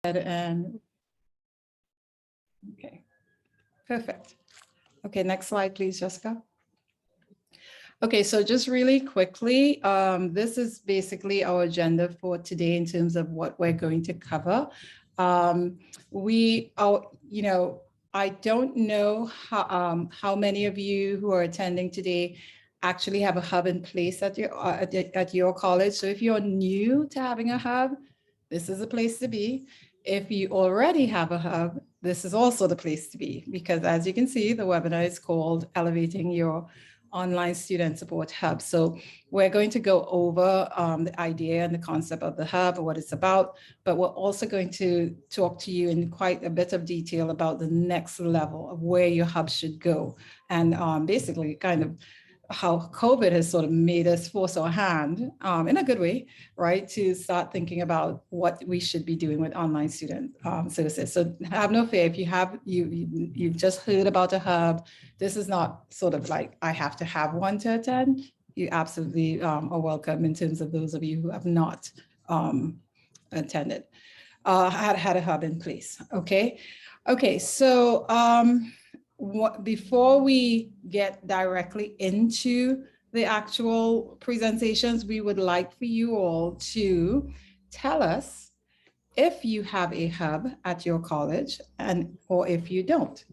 And okay, perfect. Okay, next slide, please, Jessica. Okay, so just really quickly, this is basically our agenda for today in terms of what we're going to cover. I don't know how many of you who are attending today actually have a hub in place at your college. So if you're new to having a hub, this is a place to be. If you already have a hub, this is also the place to be, because as you can see, the webinar is called Elevating Your Online Student Support Hub. So we're going to go over the idea and the concept of the hub, what it's about, but we're also going to talk to you in quite a bit of detail about the next level of where your hub should go. And basically kind of how COVID has sort of made us force our hand in a good way, right, to start thinking about what we should be doing with online student services. So have no fear if you've just heard about a hub. This is not sort of like I have to have one to attend. You absolutely are welcome in terms of those of you who have not attended, had a hub in place. Okay, so before we get directly into the actual presentations, we would like for you all to tell us if you have a hub at your college or if you don't,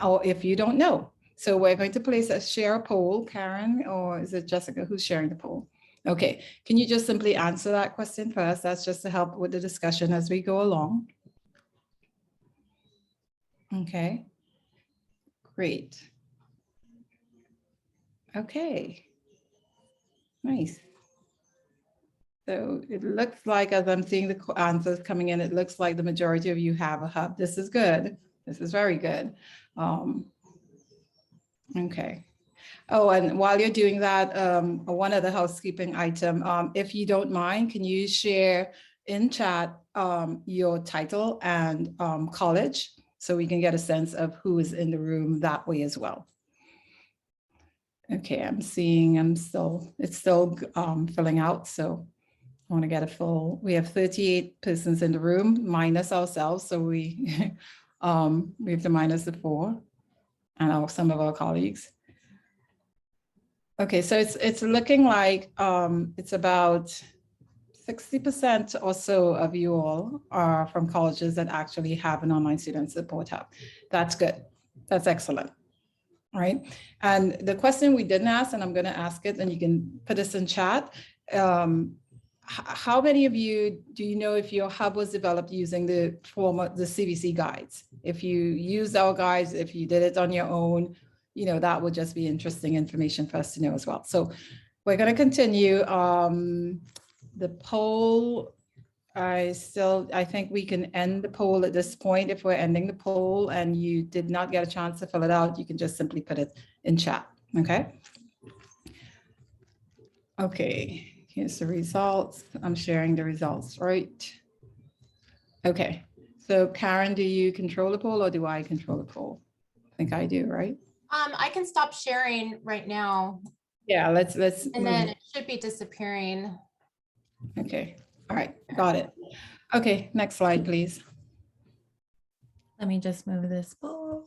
or if you don't know. So we're going to share a poll. Karen, or is it Jessica who's sharing the poll? Okay, can you just simply answer that question first? That's just to help with the discussion as we go along. Okay. Great. Okay. Nice. So it looks like, as I'm seeing the answers coming in, it looks like the majority of you have a hub. This is good. This is very good. Okay. Oh, and while you're doing that, one other housekeeping item, if you don't mind, can you share in chat your title and college, so we can get a sense of who is in the room that way as well. Okay, it's still filling out, so I want to get a full, we have 38 persons in the room minus ourselves, so we have to minus the 4 and some of our colleagues. Okay, so it's looking like it's about 60% or so of you all are from colleges that actually have an online student support hub. That's good. That's excellent. Right. And the question we didn't ask, and I'm going to ask it, and you can put this in chat. How many of you, do you know if your hub was developed using the CVC guides? If you used our guides, if you did it on your own, that would just be interesting information for us to know as well. So we're going to continue. The poll, I think we can end the poll at this point. If we're ending the poll and you did not get a chance to fill it out, you can just simply put it in chat, okay? Okay, here's the results. I'm sharing the results, right? Okay, so Karen, do you control the poll or do I control the poll? I think I do, right? I can stop sharing right now. Yeah, let's. And then it should be disappearing. Okay, all right, got it. Okay, next slide, please. Let me just move this poll.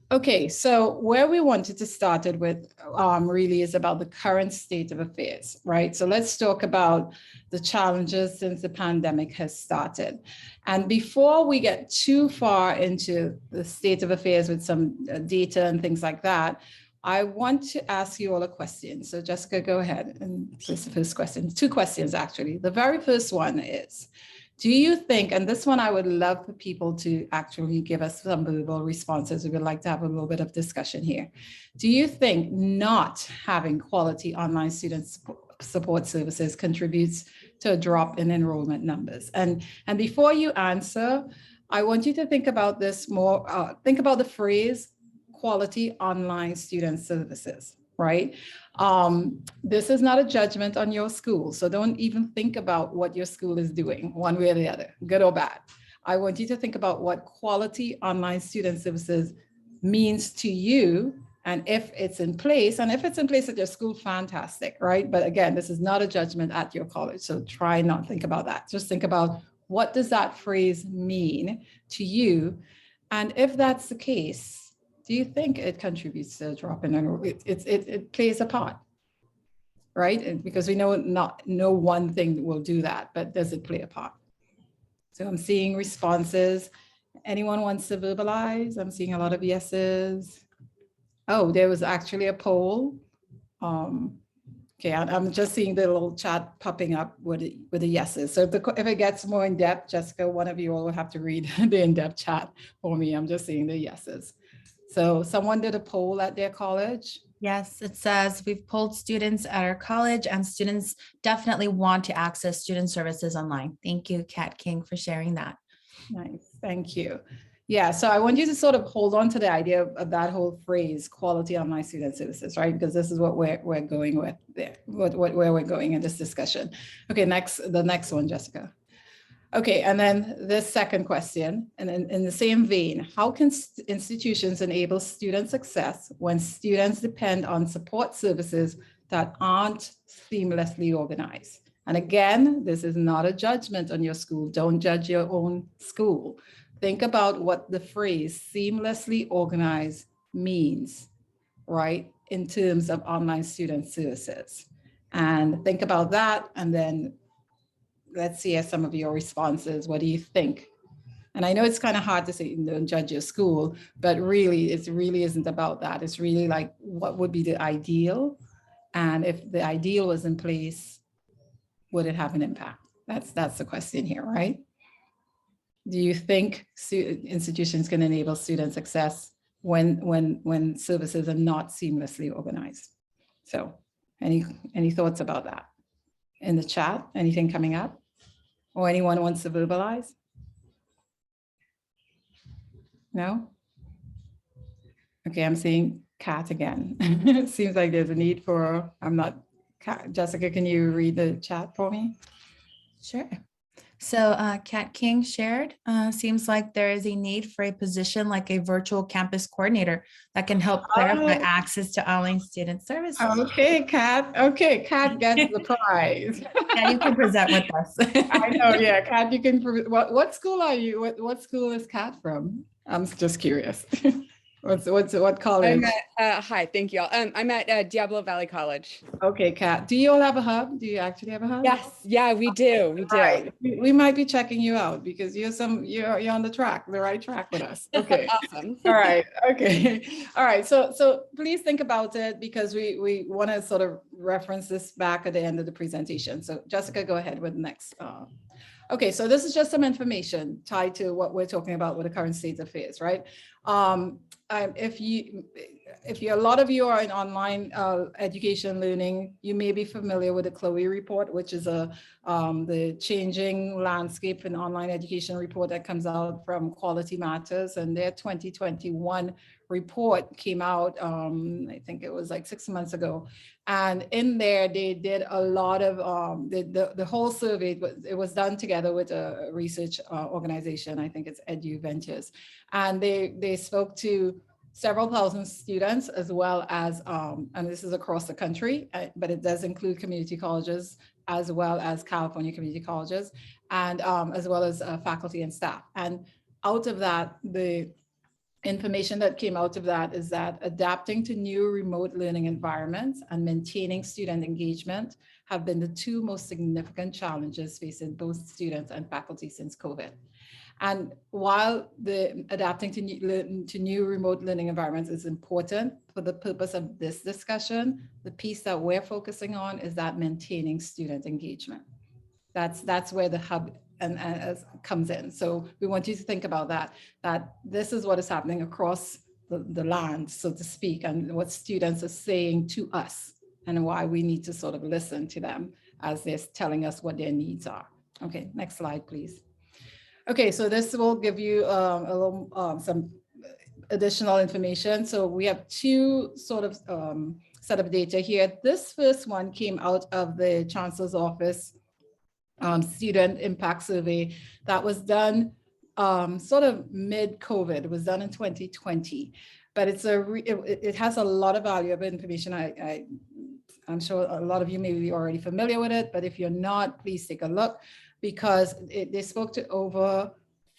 Okay, so where we wanted to start it with really is about the current state of affairs, right? So let's talk about the challenges since the pandemic has started. And before we get too far into the state of affairs with some data and things like that, I want to ask you all a question. So Jessica, go ahead and this is the first question. 2 questions, actually. The very first one is, do you think, and this one I would love for people to actually give us some verbal responses. We would like to have a little bit of discussion here. Do you think not having quality online student support services contributes to a drop in enrollment numbers? And before you answer, I want you to think about this more, think about the phrase quality online student services, right? This is not a judgment on your school, so don't even think about what your school is doing one way or the other, good or bad. I want you to think about what quality online student services means to you And if it's in place, at your school, fantastic, right? But again, this is not a judgment at your college. So try not to think about that. Just think about, what does that phrase mean to you? And if that's the case, do you think it contributes to a drop in enrollment? It plays a part, right? Because we know no one thing will do that, but does it play a part? So I'm seeing responses. Anyone wants to verbalize? I'm seeing a lot of yeses. Oh, there was actually a poll. Okay, I'm just seeing the little chat popping up with the yeses. So if it gets more in depth, Jessica, one of you all will have to read the in-depth chat for me. I'm just seeing the yeses. So someone did a poll at their college. Yes, it says we've polled students at our college and students definitely want to access student services online. Thank you, Kat King, for sharing that. Nice, thank you. Yeah, so I want you to sort of hold on to the idea of that whole phrase, quality online student services, right? Because this is what we're going with there, where we're going in this discussion. Okay, the next one, Jessica. Okay, and then the second question, and in the same vein, how can institutions enable student success when students depend on support services that aren't seamlessly organized? And again, this is not a judgment on your school. Don't judge your own school. Think about what the phrase seamlessly organized means, right, in terms of online student services. And think about that, and then let's see some of your responses. What do you think? And I know it's kind of hard to say, don't judge your school, but really, it really isn't about that. It's really like, what would be the ideal? And if the ideal was in place, would it have an impact? That's the question here, right? Do you think institutions can enable student success when services are not seamlessly organized? So any thoughts about that? In the chat, anything coming up? Or anyone wants to verbalize? No? Okay, I'm seeing Kat again. It seems like there's a need for, Jessica, can you read the chat for me? Sure. So Kat King shared, seems like there is a need for a position like a virtual campus coordinator that can help clarify access to online student services. Okay, Kat. Okay, Kat gets the prize. Yeah, you can present with us. I know, yeah, Kat, you can, what school are you? What school is Kat from? I'm just curious. What college? Hi, thank you all. I'm at Diablo Valley College. Okay, Kat, do you all have a hub? Do you actually have a hub? Yes, yeah, we do. We do. Right. We might be checking you out because you're on the right track with us. Okay. Awesome. All right. Okay. All right. So please think about it because we want to sort of reference this back at the end of the presentation. So Jessica, go ahead with the next. Okay, so this is just some information tied to what we're talking about with the current state of affairs, right? If a lot of you are in online education learning, you may be familiar with the Chloe report, which is the changing landscape in online education report that comes out from Quality Matters, and their 2021 report came out, I think it was like 6 months ago. And in there, they did a lot of, the whole survey, it was done together with a research organization, I think it's Edu Ventures. And they spoke to several thousand students as well as, and this is across the country, but it does include community colleges as well as California community colleges, and as well as faculty and staff. And out of that, the information that came out of that is that adapting to new remote learning environments and maintaining student engagement have been the two most significant challenges facing both students and faculty since COVID. And while the adapting to new remote learning environments is important for the purpose of this discussion, the piece that we're focusing on is that maintaining student engagement. That's where the hub comes in. So we want you to think about that this is what is happening across the land, so to speak, and what students are saying to us and why we need to sort of listen to them as they're telling us what their needs are. Okay, next slide, please. Okay, so this will give you some additional information. So we have two sort of set of data here. This first one came out of the Chancellor's Office student impact survey that was done sort of mid-COVID. It was done in 2020. but it has a lot of valuable information. I'm sure a lot of you may be already familiar with it, but if you're not, please take a look, because they spoke to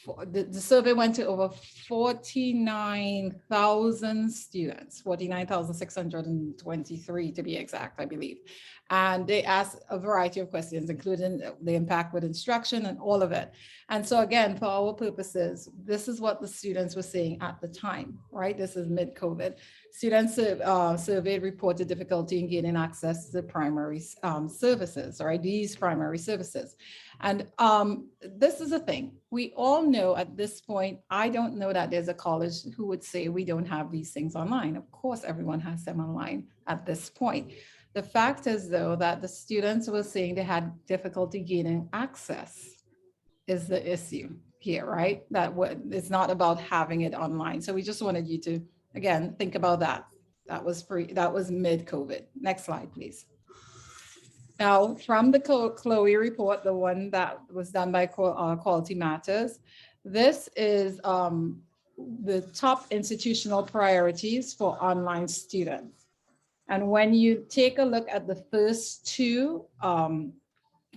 the survey went to over 49,000 students, 49,623 to be exact, I believe. And they asked a variety of questions, including the impact with instruction and all of it. And so again, for our purposes, this is what the students were saying at the time, right? This is mid-COVID. Students surveyed reported difficulty in gaining access to primary services, right? These primary services. And this is the thing. We all know at this point, I don't know that there's a college who would say we don't have these things online. Of course, everyone has them online at this point. The fact is, though, that the students were saying they had difficulty gaining access is the issue here, right? That it's not about having it online. So we just wanted you to, again, think about that. That was mid-COVID. Next slide, please. Now, from the Chloe report, the one that was done by Quality Matters, this is the top institutional priorities for online students. And when you take a look at the first two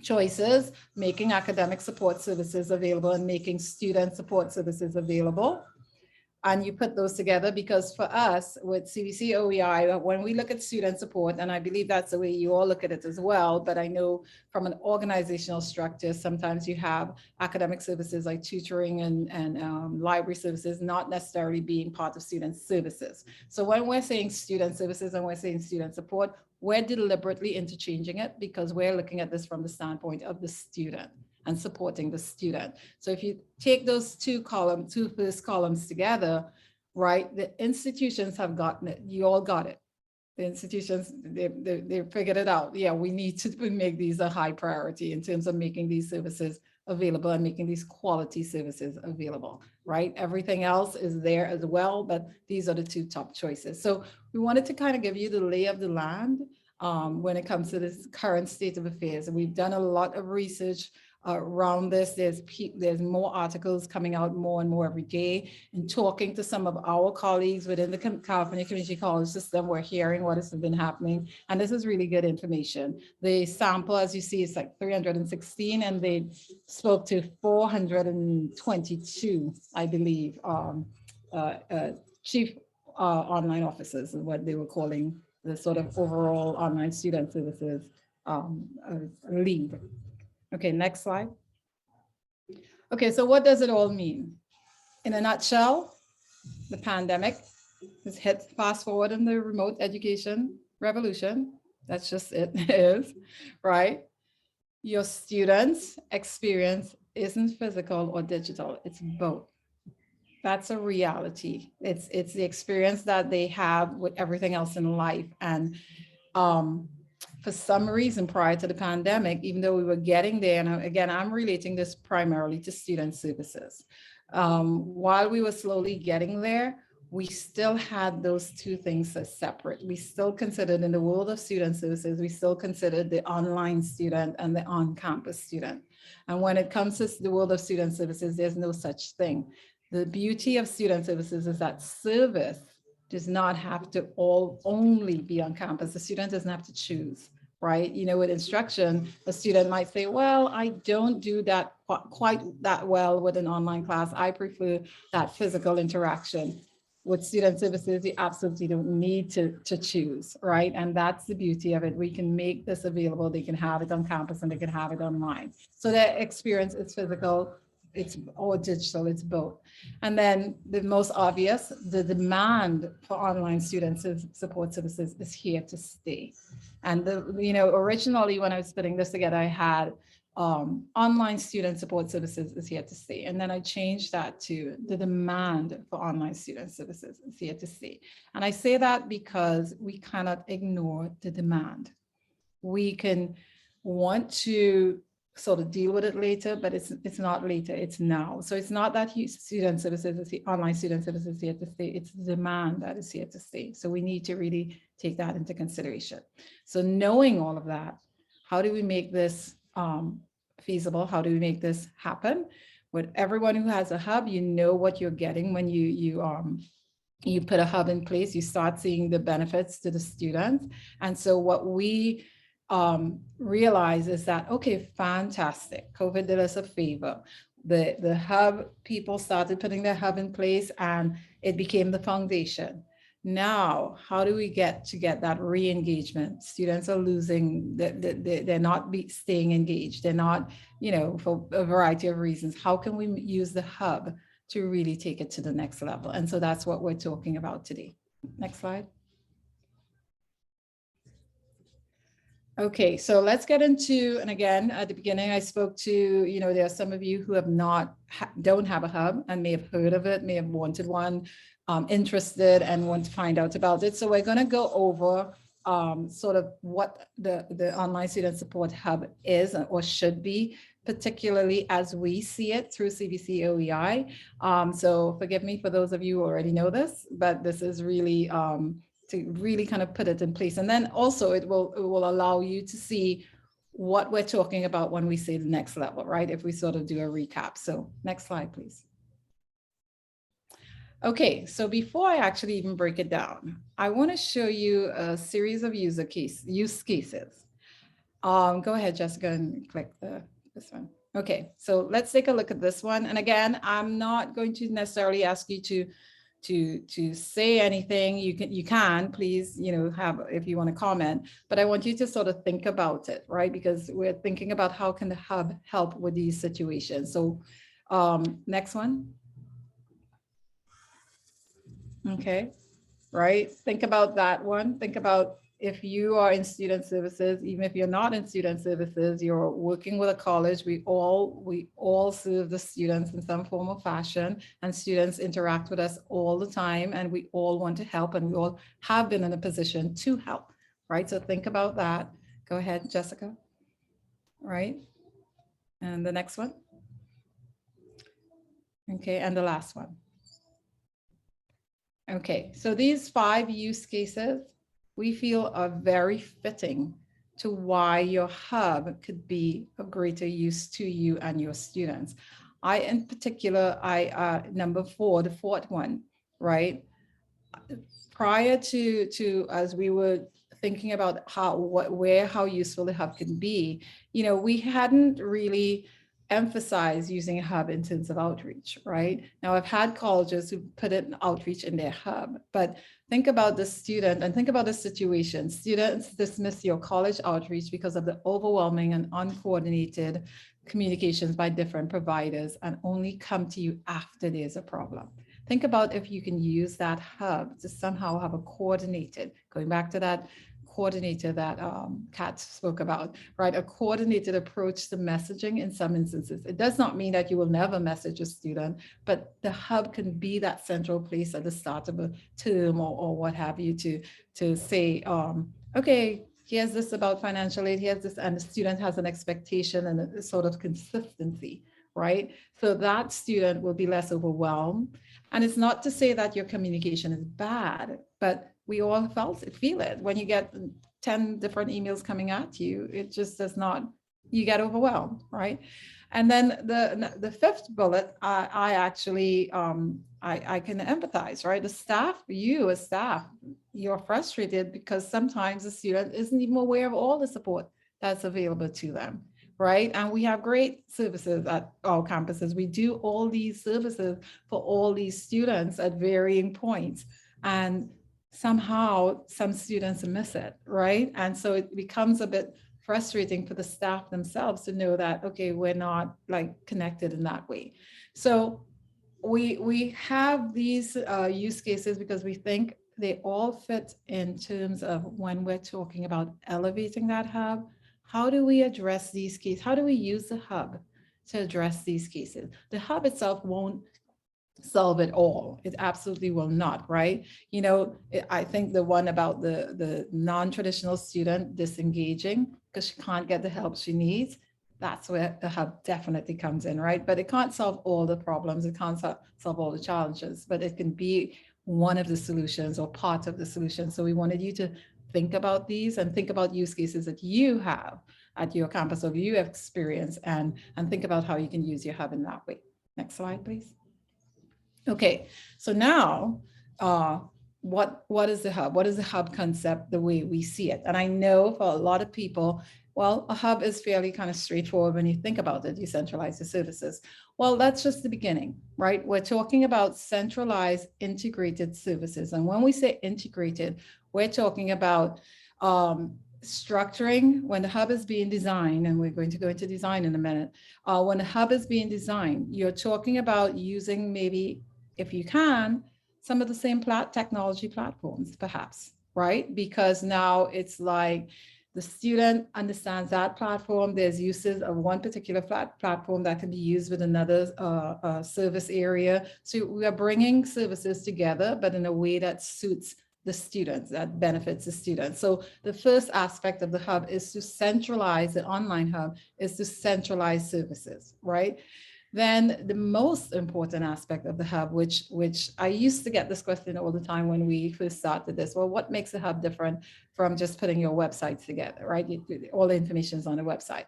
choices, making academic support services available and making student support services available, and you put those together, because for us with CVC-OEI, when we look at student support, and I believe that's the way you all look at it as well, but I know from an organizational structure, sometimes you have academic services like tutoring and library services not necessarily being part of student services. So when we're saying student services and we're saying student support, we're deliberately interchanging it because we're looking at this from the standpoint of the student and supporting the student. So if you take those two first columns together, right, the institutions have gotten it. You all got it. The institutions, they figured it out. Yeah, we need to make these a high priority in terms of making these services available and making these quality services available, right? Everything else is there as well, but these are the two top choices. So we wanted to kind of give you the lay of the land when it comes to this current state of affairs. And we've done a lot of research around this. There's more articles coming out more and more every day. And talking to some of our colleagues within the California Community College system, we're hearing what has been happening. And this is really good information. The sample, as you see, is like 316, and they spoke to 422, I believe, chief online officers is what they were calling the sort of overall online student services lead. Okay, next slide. Okay, so what does it all mean? In a nutshell, the pandemic has hit fast forward in the remote education revolution. That's just it is, right? Your students' experience isn't physical or digital, it's both. That's a reality. It's the experience that they have with everything else in life. And for some reason prior to the pandemic, even though we were getting there, and again, I'm relating this primarily to student services. While we were slowly getting there, we still had those two things as separate. We still considered in the world of student services, we still considered the online student and the on-campus student. And when it comes to the world of student services, there's no such thing. The beauty of student services is that service does not have to only be on campus. The student doesn't have to choose, right? You know, with instruction, a student might say, well, I don't do that quite that well with an online class. I prefer that physical interaction. With student services, you absolutely don't need to choose, right? And that's the beauty of it. We can make this available. They can have it on campus and they can have it online. So their experience is physical, or digital, it's both. And then the most obvious, the demand for online student support services is here to stay. And originally when I was putting this together, I had online student support services is here to stay. And then I changed that to the demand for online student services is here to stay. And I say that because we cannot ignore the demand. We can want to sort of deal with it later, but it's not later, it's now. So it's not that student services, online student services is here to stay, it's the demand that is here to stay. So we need to really take that into consideration. So knowing all of that, how do we make this feasible? How do we make this happen? With everyone who has a hub, you know what you're getting when you you put a hub in place, you start seeing the benefits to the students. And so what we realize is that, okay, fantastic. COVID did us a favor. The hub, people started putting their hub in place and it became the foundation. Now, how do we get that re-engagement? Students are losing, they're not staying engaged. They're not, for a variety of reasons. How can we use the hub to really take it to the next level? And so that's what we're talking about today. Next slide. Okay, so let's get into, and again, at the beginning, I spoke to, there are some of you who have don't have a hub and may have heard of it, may have wanted one, interested and want to find out about it. So we're going to go over sort of what the online student support hub is or should be, particularly as we see it through CVC-OEI. So forgive me for those of you who already know this, but this is really to really kind of put it in place. And then also it will allow you to see what we're talking about when we say the next level, right? If we sort of do a recap. So next slide, please. Okay, so before I actually even break it down, I want to show you a series of use cases. Go ahead, Jessica, and click this one. Okay, so let's take a look at this one. And again, I'm not going to necessarily ask you to say anything. You can please, have, if you want to comment, but I want you to sort of think about it, right? Because we're thinking about how can the hub help with these situations. So next one. Okay, right. Think about that one. Think about if you are in student services, even if you're not in student services, you're working with a college. We all serve the students in some form or fashion, and students interact with us all the time, and we all want to help, and we all have been in a position to help, right? So think about that. Go ahead, Jessica. Right. And the next one. Okay, and the last one. Okay, so these 5 use cases we feel are very fitting to why your hub could be of greater use to you and your students. In particular, number 4, the 4th one, right? Prior to as we were thinking about how useful the hub can be, we hadn't really emphasize using a hub in terms of outreach, right? Now, I've had colleges who put in outreach in their hub, but think about the student and think about the situation. Students dismiss your college outreach because of the overwhelming and uncoordinated communications by different providers and only come to you after there's a problem. Think about if you can use that hub to somehow have a coordinated, going back to that coordinator that Kat spoke about, right? A coordinated approach to messaging in some instances. It does not mean that you will never message a student, but the hub can be that central place at the start of a term or what have you to say, okay, here's this about financial aid, here's this, and the student has an expectation and a sort of consistency, right? So that student will be less overwhelmed. And it's not to say that your communication is bad, but we all feel it. When you get 10 different emails coming at you, it just does not, you get overwhelmed, right? And then the 5th bullet, I actually, I can empathize, right? The staff, you as staff, you're frustrated because sometimes the student isn't even aware of all the support that's available to them, right? And we have great services at our campuses. We do all these services for all these students at varying points. And somehow some students miss it, right? And so it becomes a bit frustrating for the staff themselves to know that, okay, we're not like connected in that way. So we have these use cases because we think they all fit in terms of when we're talking about elevating that hub. How do we address these cases? How do we use the hub to address these cases? The hub itself won't solve it all. It absolutely will not, right? I think the one about the non-traditional student disengaging because she can't get the help she needs, that's where the hub definitely comes in, right? But it can't solve all the problems. It can't solve all the challenges, but it can be one of the solutions or part of the solution. So we wanted you to think about these and think about use cases that you have at your campus or you have experienced and think about how you can use your hub in that way. Next slide, please. Okay, so now what is the hub? What is the hub concept the way we see it? And I know for a lot of people, well, a hub is fairly kind of straightforward when you think about it. You centralize the services. Well, that's just the beginning, right? We're talking about centralized integrated services. And when we say integrated, we're talking about structuring when the hub is being designed, and we're going to go into design in a minute. When the hub is being designed, you're talking about using maybe, if you can, some of the same technology platforms, perhaps, right? Because now it's like the student understands that platform. There's uses of one particular platform that can be used with another service area. So we are bringing services together, but in a way that suits the students, that benefits the students. So the first aspect of the hub is to centralize, the online hub is to centralize services, right? Then the most important aspect of the hub, which I used to get this question all the time when we first started this, well, what makes a hub different from just putting your websites together, right? All the information is on the website.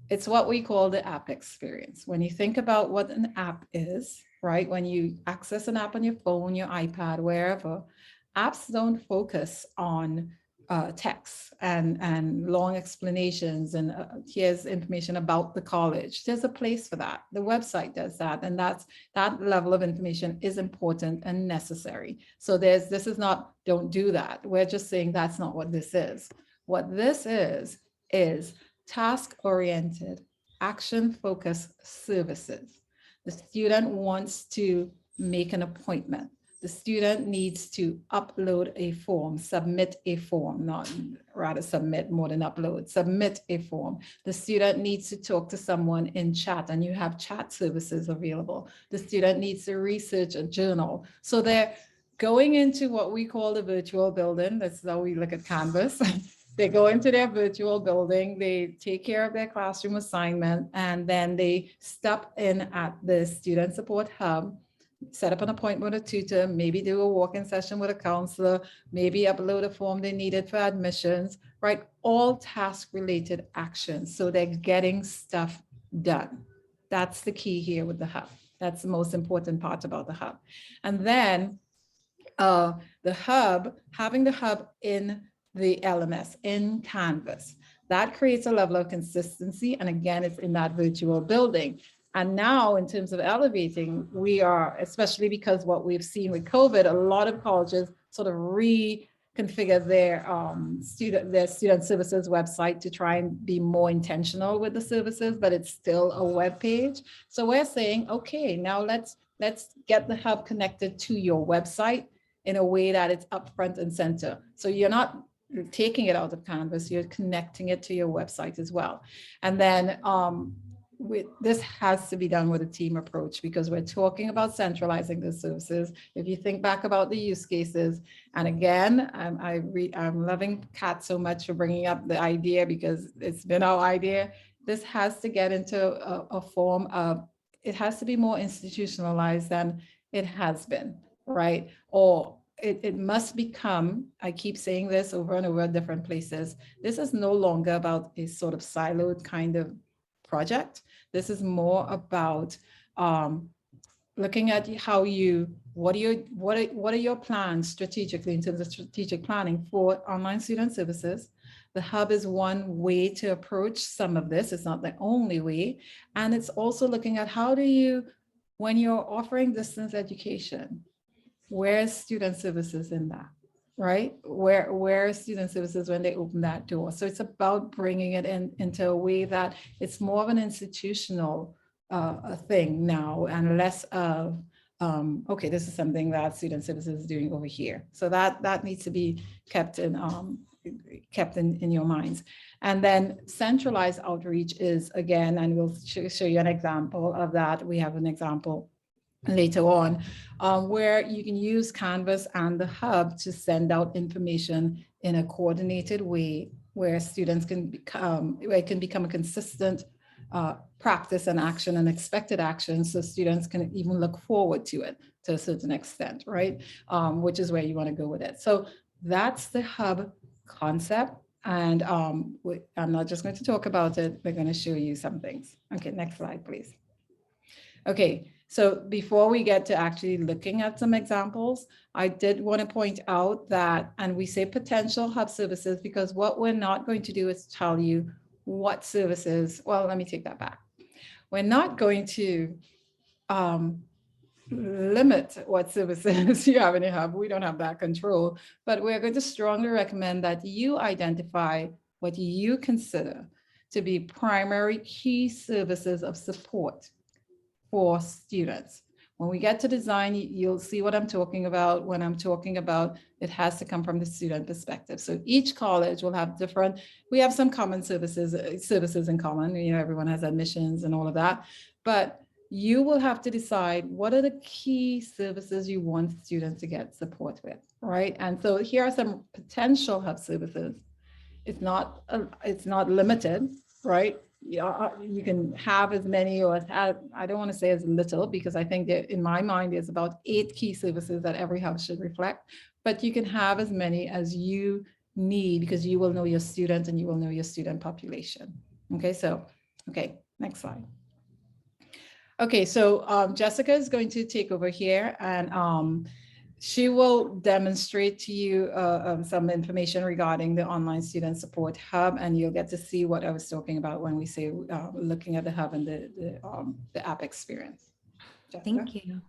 It's what we call the app experience. When you think about what an app is, right? When you access an app on your phone, your iPad, wherever, apps don't focus on text and long explanations and here's information about the college. There's a place for that. The website does that, and that level of information is important and necessary. So this is not don't do that. We're just saying that's not what this is. What this is task-oriented, action-focused services. The student wants to make an appointment. The student needs to upload a form, submit a form, not rather submit more than upload, submit a form. The student needs to talk to someone in chat, and you have chat services available. The student needs to research a journal. So they're going into what we call the virtual building. That's how we look at Canvas. They go into their virtual building, they take care of their classroom assignment, and then they stop in at the student support hub, set up an appointment with a tutor, maybe do a walk-in session with a counselor, maybe upload a form they needed for admissions, right? All task-related actions. So they're getting stuff done. That's the key here with the hub. That's the most important part about the hub. And then the hub, having the hub in the LMS, in Canvas, that creates a level of consistency. And again, it's in that virtual building. And now in terms of elevating, we are, especially because what we've seen with COVID, a lot of colleges sort of reconfigure their student services website to try and be more intentional with the services, but it's still a web page. So we're saying, okay, now let's get the hub connected to your website in a way that it's up front and center. So you're not taking it out of Canvas, you're connecting it to your website as well. And then this has to be done with a team approach, because we're talking about centralizing the services. If you think back about the use cases, and again, I'm loving Kat so much for bringing up the idea, because it's been our idea. This has to get into a form of, it has to be more institutionalized than it has been, right? Or it must become, I keep saying this over and over at different places, this is no longer about a sort of siloed kind of project. This is more about looking at how what are your plans strategically in terms of strategic planning for online student services. The hub is one way to approach some of this. It's not the only way. And it's also looking at how do you, when you're offering distance education, where's student services in that? Right? Where are student services when they open that door? So it's about bringing it into a way that it's more of an institutional thing now, and less of, okay, this is something that student services is doing over here. So that needs to be kept in your minds. And then centralized outreach is, again, and we'll show you an example of that. We have an example later on, where you can use Canvas and the hub to send out information in a coordinated way, where students can become, where it can become a consistent practice and action and expected action, so students can even look forward to it to a certain extent, right? Which is where you want to go with it. So that's the hub concept. And I'm not just going to talk about it, we're going to show you some things. Okay, next slide, please. Okay, so before we get to actually looking at some examples, I did want to point out that, and we say potential hub services because what we're not going to do is tell you what services, well, let me take that back. We're not going to limit what services you have in your hub. We don't have that control, but we're going to strongly recommend that you identify what you consider to be primary key services of support for students. When we get to design, you'll see what I'm talking about. When I'm talking about, it has to come from the student perspective. So each college will have different, we have some common services in common, everyone has admissions and all of that, but you will have to decide what are the key services you want students to get support with, right? And so here are some potential hub services. It's not limited, right? Yeah, you can have as many or I don't want to say as little, because I think that in my mind, there's about 8 key services that every hub should reflect, but you can have as many as you need because you will know your student and you will know your student population. Okay, so, okay, next slide. Okay, so Jessica is going to take over here and she will demonstrate to you some information regarding the online student support hub, and you'll get to see what I was talking about when we say looking at the hub and the app experience. Jessica? Thank you.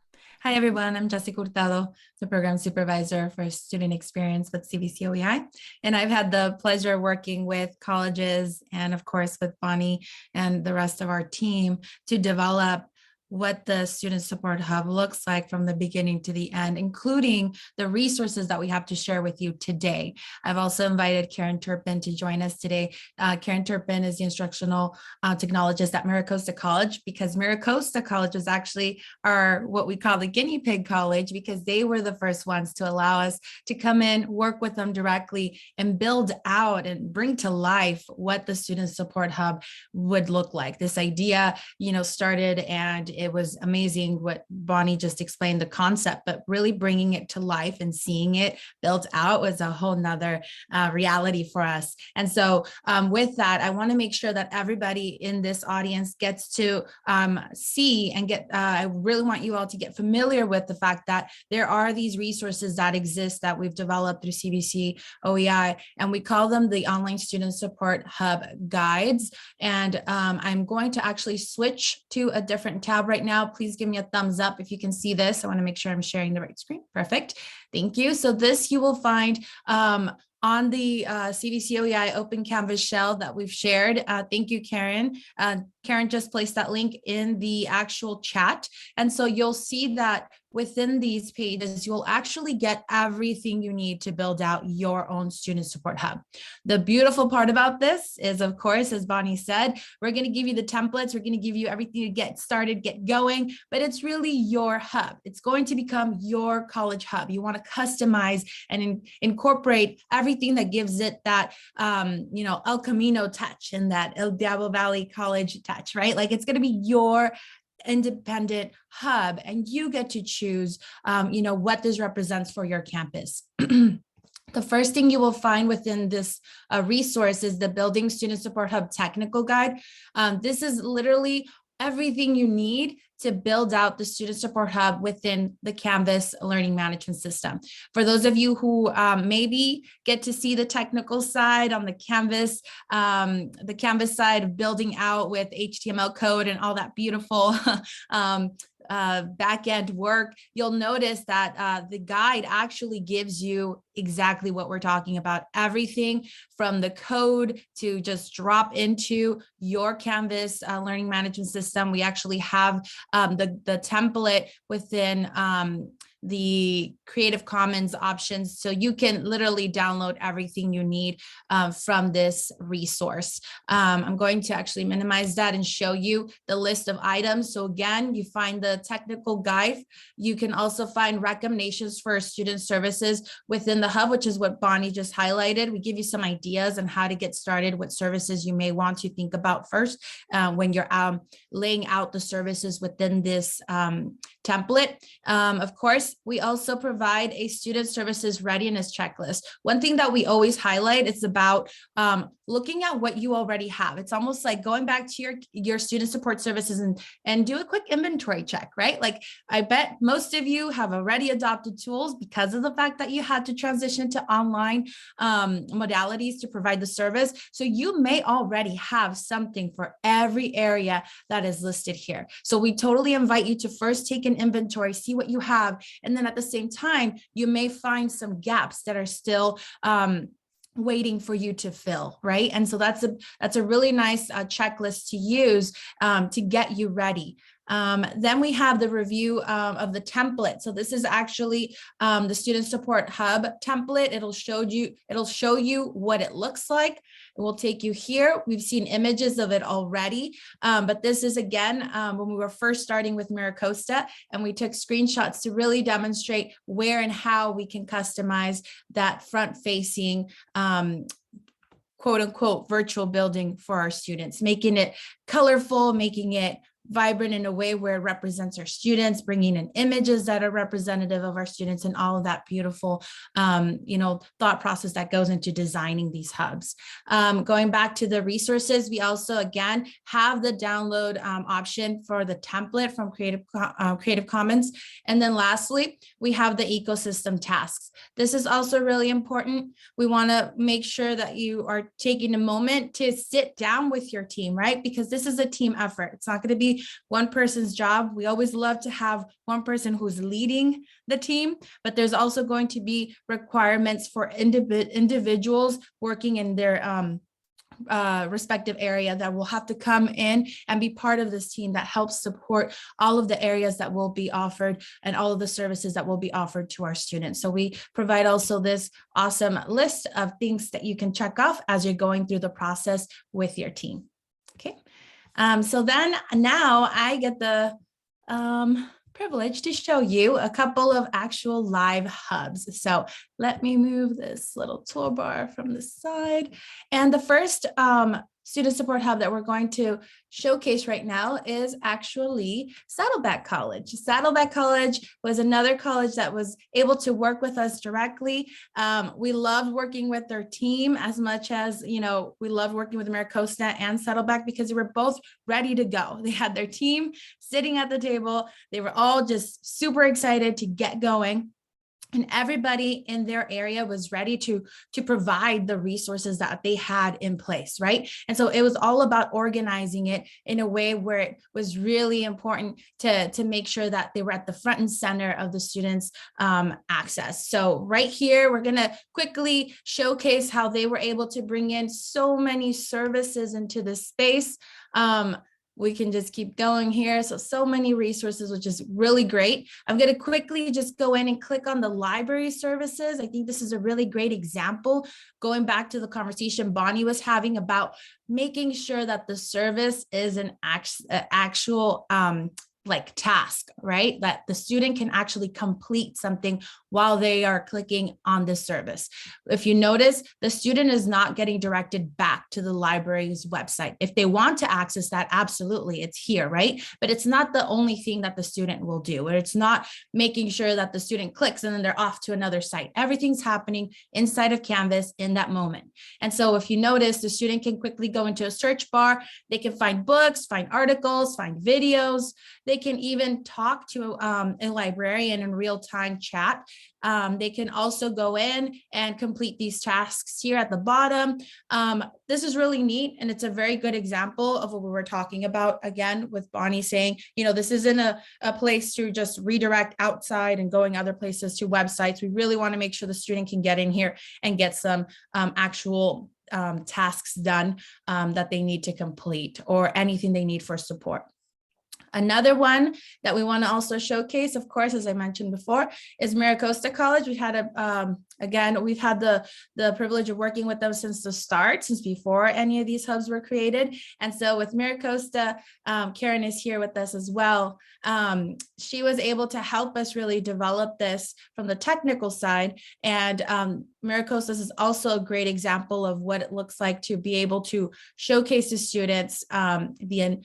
Hi, everyone. I'm Jessica Hurtado, the program supervisor for student experience with CVC-OEI. And I've had the pleasure of working with colleges and, of course, with Bonnie and the rest of our team to develop what the student support hub looks like from the beginning to the end, including the resources that we have to share with you today. I've also invited Karen Turpin to join us today. Karen Turpin is the instructional technologist at MiraCosta College, because MiraCosta College is actually what we call the guinea pig college, because they were the first ones to allow us to come in, work with them directly, and build out and bring to life what the student support hub would look like. This idea, started, and it was amazing what Bonnie just explained, the concept, but really bringing it to life and seeing it built out was a whole nother reality for us. And so with that, I want to make sure that everybody in this audience gets to see and I really want you all to get familiar with the fact that there are these resources that exist that we've developed through CVC-OEI, and we call them the Online Student Support Hub Guides. And I'm going to actually switch to a different tab right now. Please give me a thumbs up if you can see this. I want to make sure I'm sharing the right screen. Perfect. Thank you. So this you will find on the CVC-OEI Open Canvas shell that we've shared. Thank you, Karen. Karen just placed that link in the actual chat. And so you'll see that within these pages, you'll actually get everything you need to build out your own student support hub. The beautiful part about this is, of course, as Bonnie said, we're going to give you the templates. We're going to give you everything to get started, get going, but it's really your hub. It's going to become your college hub. You want to customize and incorporate everything that gives it that, El Camino touch and that El Diablo Valley College touch, right? Like it's going to be your independent hub, and you get to choose, what this represents for your campus. The first thing you will find within this resource is the Building Student Support Hub Technical Guide. This is literally everything you need to build out the Student Support Hub within the Canvas learning management system. For those of you who maybe get to see the technical side on the Canvas side of building out with HTML code and all that beautiful back-end work, you'll notice that the guide actually gives you exactly what we're talking about. Everything from the code to just drop into your Canvas learning management system. We actually have the template within the Creative Commons options. So you can literally download everything you need from this resource. I'm going to actually minimize that and show you the list of items. So again, you find the technical guide. You can also find recommendations for student services within the hub, which is what Bonnie just highlighted. We give you some ideas on how to get started, what services you may want to think about first when you're laying out the services within this template. Of course, we also provide a student services readiness checklist. One thing that we always highlight is about looking at what you already have. It's almost like going back to your student support services and do a quick inventory check, right? Like I bet most of you have already adopted tools because of the fact that you had to transition to online modalities to provide the service. So you may already have something for every area that is listed here. So we totally invite you to first take an inventory, see what you have, and then at the same time, you may find some gaps that are still waiting for you to fill, right? And so that's a really nice checklist to use to get you ready. Then we have the review of the template. So this is actually the Student Support Hub template. It'll show you what it looks like. It will take you here. We've seen images of it already, but this is again when we were first starting with MiraCosta, and we took screenshots to really demonstrate where and how we can customize that front-facing quote unquote virtual building for our students, making it colorful, making it vibrant in a way where it represents our students, bringing in images that are representative of our students, and all of that beautiful, thought process that goes into designing these hubs. Going back to the resources, we also, again, have the download option for the template from Creative Commons. And then lastly, we have the ecosystem tasks. This is also really important. We want to make sure that you are taking a moment to sit down with your team, right? Because this is a team effort. It's not going to be one person's job. We always love to have one person who's leading the team, but there's also going to be requirements for individuals working in their respective area that will have to come in and be part of this team that helps support all of the areas that will be offered and all of the services that will be offered to our students. So we provide also this awesome list of things that you can check off as you're going through the process with your team. Okay. So then now I get the privilege to show you a couple of actual live hubs. So let me move this little toolbar from the side. And the first student support hub that we're going to showcase right now is actually Saddleback College. Saddleback College was another college that was able to work with us directly. We loved working with their team as much as, we loved working with MiraCosta and Saddleback because they were both ready to go. They had their team sitting at the table. They were all just super excited to get going. And everybody in their area was ready to provide the resources that they had in place, right? And so it was all about organizing it in a way where it was really important to make sure that they were at the front and center of the students' access. So right here, we're going to quickly showcase how they were able to bring in so many services into this space. We can just keep going here. So many resources, which is really great. I'm going to quickly just go in and click on the library services. I think this is a really great example, going back to the conversation Bonnie was having about making sure that the service is an actual task, right? That the student can actually complete something while they are clicking on this service. If you notice, the student is not getting directed back to the library's website. If they want to access that, absolutely, it's here, right? But it's not the only thing that the student will do, or it's not making sure that the student clicks and then they're off to another site. Everything's happening inside of Canvas in that moment. And so if you notice, the student can quickly go into a search bar. They can find books, find articles, find videos. They can even talk to a librarian in real-time chat. They can also go in and complete these tasks here at the bottom. This is really neat, and it's a very good example of what we were talking about, again, with Bonnie saying, this isn't a place to just redirect outside and going other places to websites. We really want to make sure the student can get in here and get some actual tasks done that they need to complete, or anything they need for support. Another one that we want to also showcase, of course, as I mentioned before, is MiraCosta College. We've had we've had the privilege of working with them since the start, since before any of these hubs were created. And so with MiraCosta, Karen is here with us as well. She was able to help us really develop this from the technical side. And MiraCosta is also a great example of what it looks like to be able to showcase to students the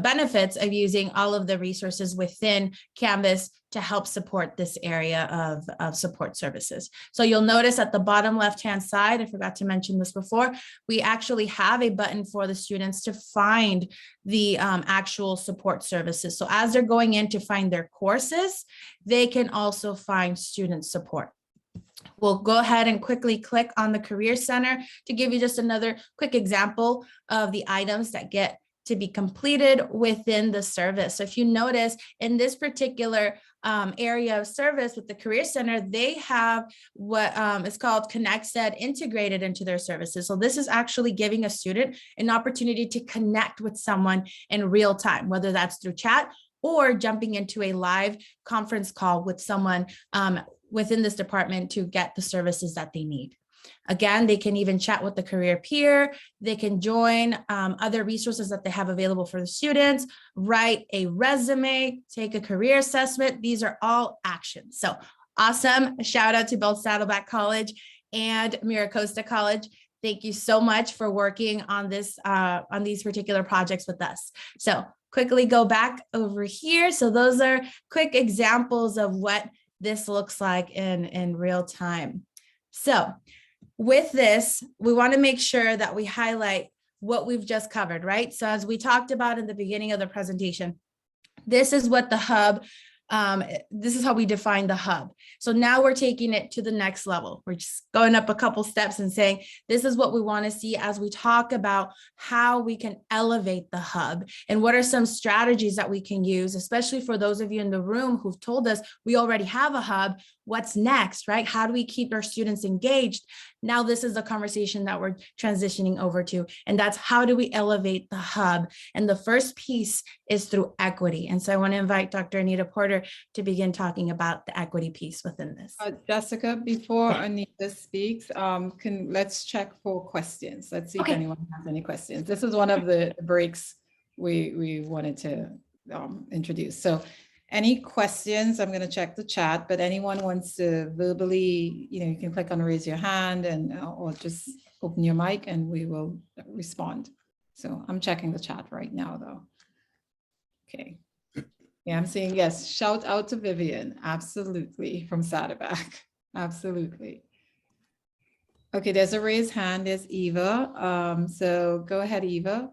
benefits of using all of the resources within Canvas to help support this area of support services. So you'll notice at the bottom left-hand side, I forgot to mention this before, we actually have a button for the students to find the actual support services. So as they're going in to find their courses, they can also find student support. We'll go ahead and quickly click on the Career Center to give you just another quick example of the items that get to be completed within the service. So if you notice in this particular area of service with the Career Center, they have what is called ConnectSed integrated into their services. So this is actually giving a student an opportunity to connect with someone in real time, whether that's through chat or jumping into a live conference call with someone within this department to get the services that they need. Again, they can even chat with the career peer. They can join other resources that they have available for the students, write a resume, take a career assessment. These are all actions. So awesome. A shout out to both Saddleback College and MiraCosta College. Thank you so much for working on this, on these particular projects with us. So quickly go back over here. So those are quick examples of what this looks like in real time. So with this, we want to make sure that we highlight what we've just covered, right? So as we talked about in the beginning of the presentation, this is what the hub, this is how we define the hub. So now we're taking it to the next level. We're just going up a couple steps and saying, this is what we want to see as we talk about how we can elevate the hub and what are some strategies that we can use, especially for those of you in the room who've told us we already have a hub. What's next, right? How do we keep our students engaged? Now, this is a conversation that we're transitioning over to, and that's how do we elevate the hub? And the first piece is through equity. And so I want to invite Dr. Anita Porter to begin talking about the equity piece within this. Jessica, before Anita speaks, let's check for questions. Let's see if anyone has any questions. This is one of the breaks we wanted to introduce. So any questions? I'm going to check the chat, but anyone wants to verbally, you can click on raise your hand and or just open your mic and we will respond. So I'm checking the chat right now though. Okay. Yeah, I'm seeing yes. Shout out to Vivian. Absolutely. From Saddleback. Absolutely. Okay, there's a raised hand. There's Eva. So go ahead, Eva.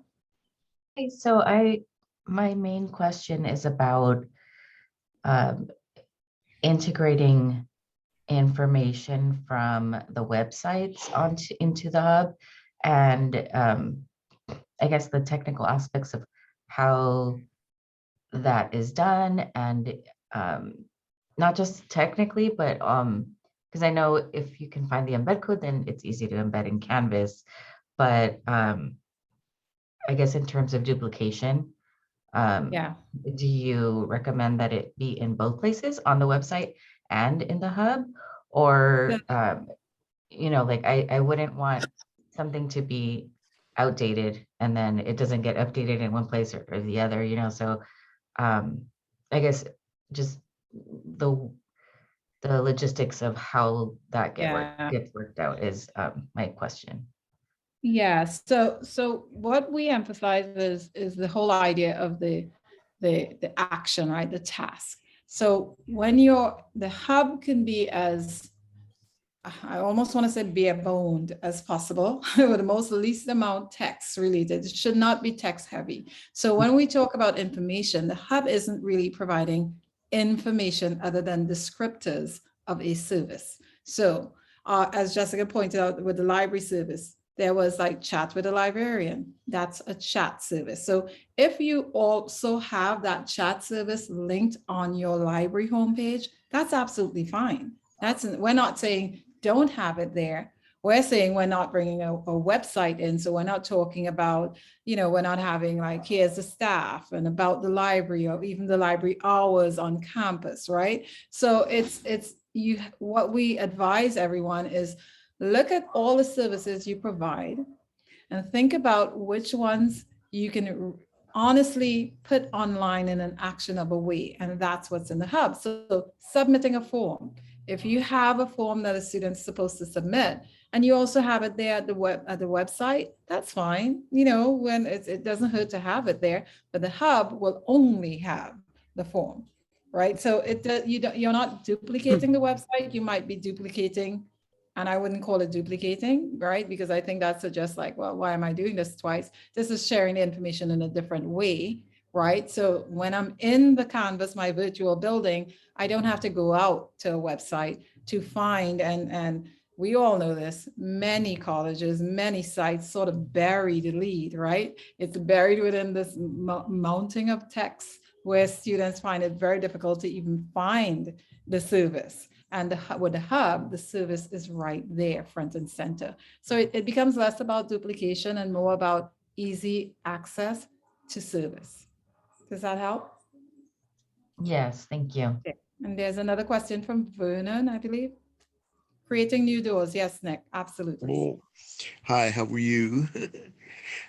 Hey, so my main question is about integrating information from the websites into the hub, and I guess the technical aspects of how that is done, and not just technically, but because I know if you can find the embed code, then it's easy to embed in Canvas, but I guess in terms of duplication, do you recommend that it be in both places, on the website and in the hub? Or, like I wouldn't want something to be outdated and then it doesn't get updated in one place or the other, so I guess just the logistics of how that gets worked out is my question. Yeah, so what we emphasize is the whole idea of the action, right? The task. So when the hub can be as, I almost want to say bare boned as possible, with the most least amount text related. It should not be text heavy. So when we talk about information, the hub isn't really providing information other than descriptors of a service. So as Jessica pointed out with the library service, there was like chat with a librarian. That's a chat service. So if you also have that chat service linked on your library homepage, that's absolutely fine. We're not saying don't have it there. We're saying we're not bringing a website in. So we're not talking about, we're not having like, here's the staff and about the library or even the library hours on campus, right? So what we advise everyone is look at all the services you provide and think about which ones you can honestly put online in an actionable way. And that's what's in the hub. So submitting a form. If you have a form that a student's supposed to submit and you also have it there at the website, that's fine. When it doesn't hurt to have it there, but the hub will only have the form, right? So you're not duplicating the website. You might be duplicating, and I wouldn't call it duplicating, right? Because I think that suggests like, well, why am I doing this twice? This is sharing the information in a different way, right? So when I'm in the Canvas, my virtual building, I don't have to go out to a website to find, and we all know this, many colleges, many sites sort of bury the lead, right? It's buried within this mounting of text where students find it very difficult to even find the service. And with the hub, the service is right there, front and center. So it becomes less about duplication and more about easy access to service. Does that help? Yes, thank you. Okay. And there's another question from Vernon, I believe. Creating new doors. Yes, Nick, absolutely. Oh, hi, how are you?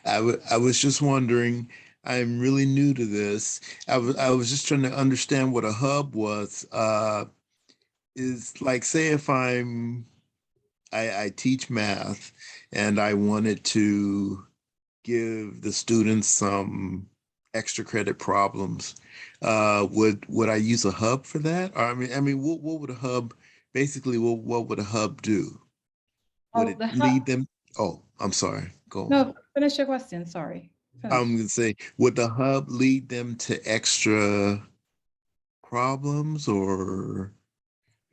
I was just wondering, I'm really new to this. I was just trying to understand what a hub was. Is like, say if I teach math and I wanted to give the students some extra credit problems, would I use a hub for that? Or I mean, what would a hub basically? What would a hub do? Would it The lead hub, them? Oh, I'm sorry. Go on. no, finish your question. Sorry. Finish. I'm gonna say, would the hub lead them to extra problems, or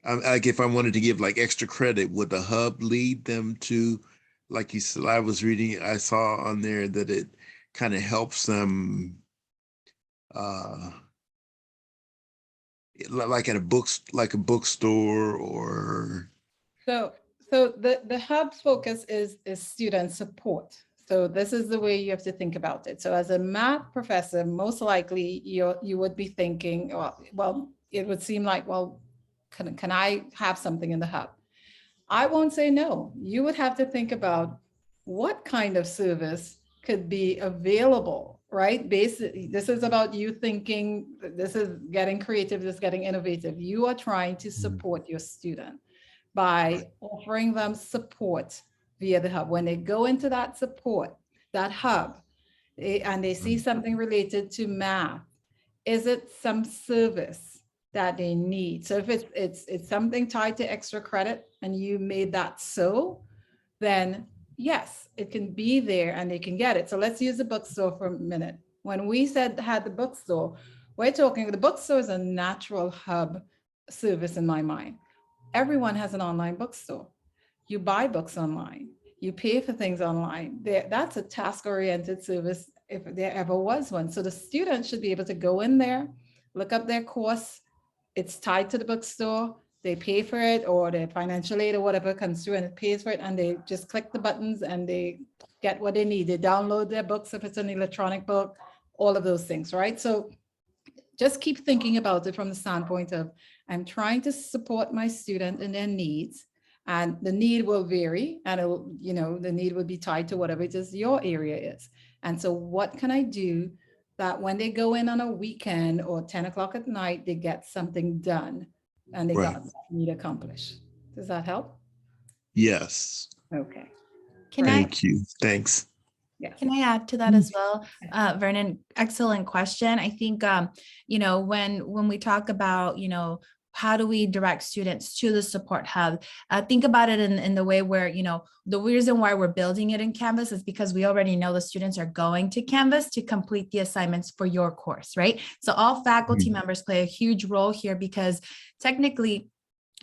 like if I wanted to give like extra credit, would the hub lead them to, like you said, I was reading, I saw on there that it kind of helps them, like at like a bookstore or. So the hub's focus is student support. So this is the way you have to think about it. So as a math professor, most likely you would be thinking, well, it would seem like, well, can I have something in the hub? I won't say no. You would have to think about what kind of service could be available, right? Basically, this is about you thinking, this is getting creative, this is getting innovative. You are trying to support your student by offering them support via the hub. When they go into that support, that hub, and they see something related to math, is it some service that they need? So if it's something tied to extra credit and you made that so, then yes, it can be there and they can get it. So let's use the bookstore for a minute. When we had the bookstore, we're talking, the bookstore is a natural hub service in my mind. Everyone has an online bookstore. You buy books online. You pay for things online. That's a task-oriented service if there ever was one. So the student should be able to go in there, look up their course. It's tied to the bookstore. They pay for it, or their financial aid or whatever comes through and it pays for it, and they just click the buttons and they get what they need. They download their books if it's an electronic book, all of those things, right? So just keep thinking about it from the standpoint of, I'm trying to support my student in their needs, and the need will vary, and the need will be tied to whatever it is your area is. And so what can I do that when they go in on a weekend or 10 o'clock at night, they get something done and they got what they need accomplished? Does that help? Yes. Okay. Thank you. Thanks. Yes. Can I add to that as well? Vernon, excellent question. I think, when we talk about, how do we direct students to the support hub? Think about it in the way where, the reason why we're building it in Canvas is because we already know the students are going to Canvas to complete the assignments for your course, right? So all faculty members play a huge role here, because technically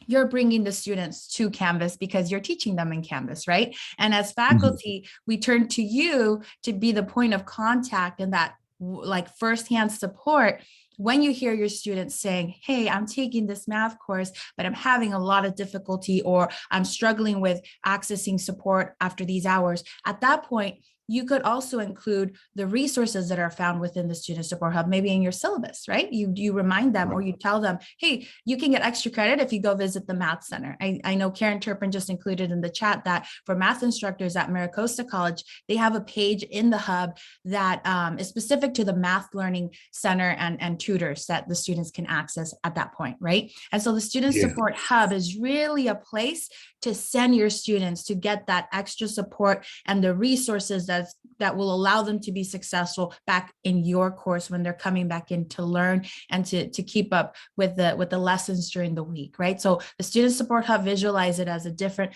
you're bringing the students to Canvas because you're teaching them in Canvas, right? And as faculty, we turn to you to be the point of contact and that like firsthand support when you hear your students saying, hey, I'm taking this math course, but I'm having a lot of difficulty, or I'm struggling with accessing support after these hours. At that point, you could also include the resources that are found within the Student Support Hub, maybe in your syllabus, right? You remind them, or you tell them, hey, you can get extra credit if you go visit the Math Center. I know Karen Turpin just included in the chat that for math instructors at MiraCosta College, they have a page in the hub that is specific to the Math Learning Center and tutors that the students can access at that point, right? And so the Student Support Hub is really a place to send your students to get that extra support and the resources that that will allow them to be successful back in your course when they're coming back in to learn and to keep up with the lessons during the week, right? So the Student Support Hub, visualize it as a different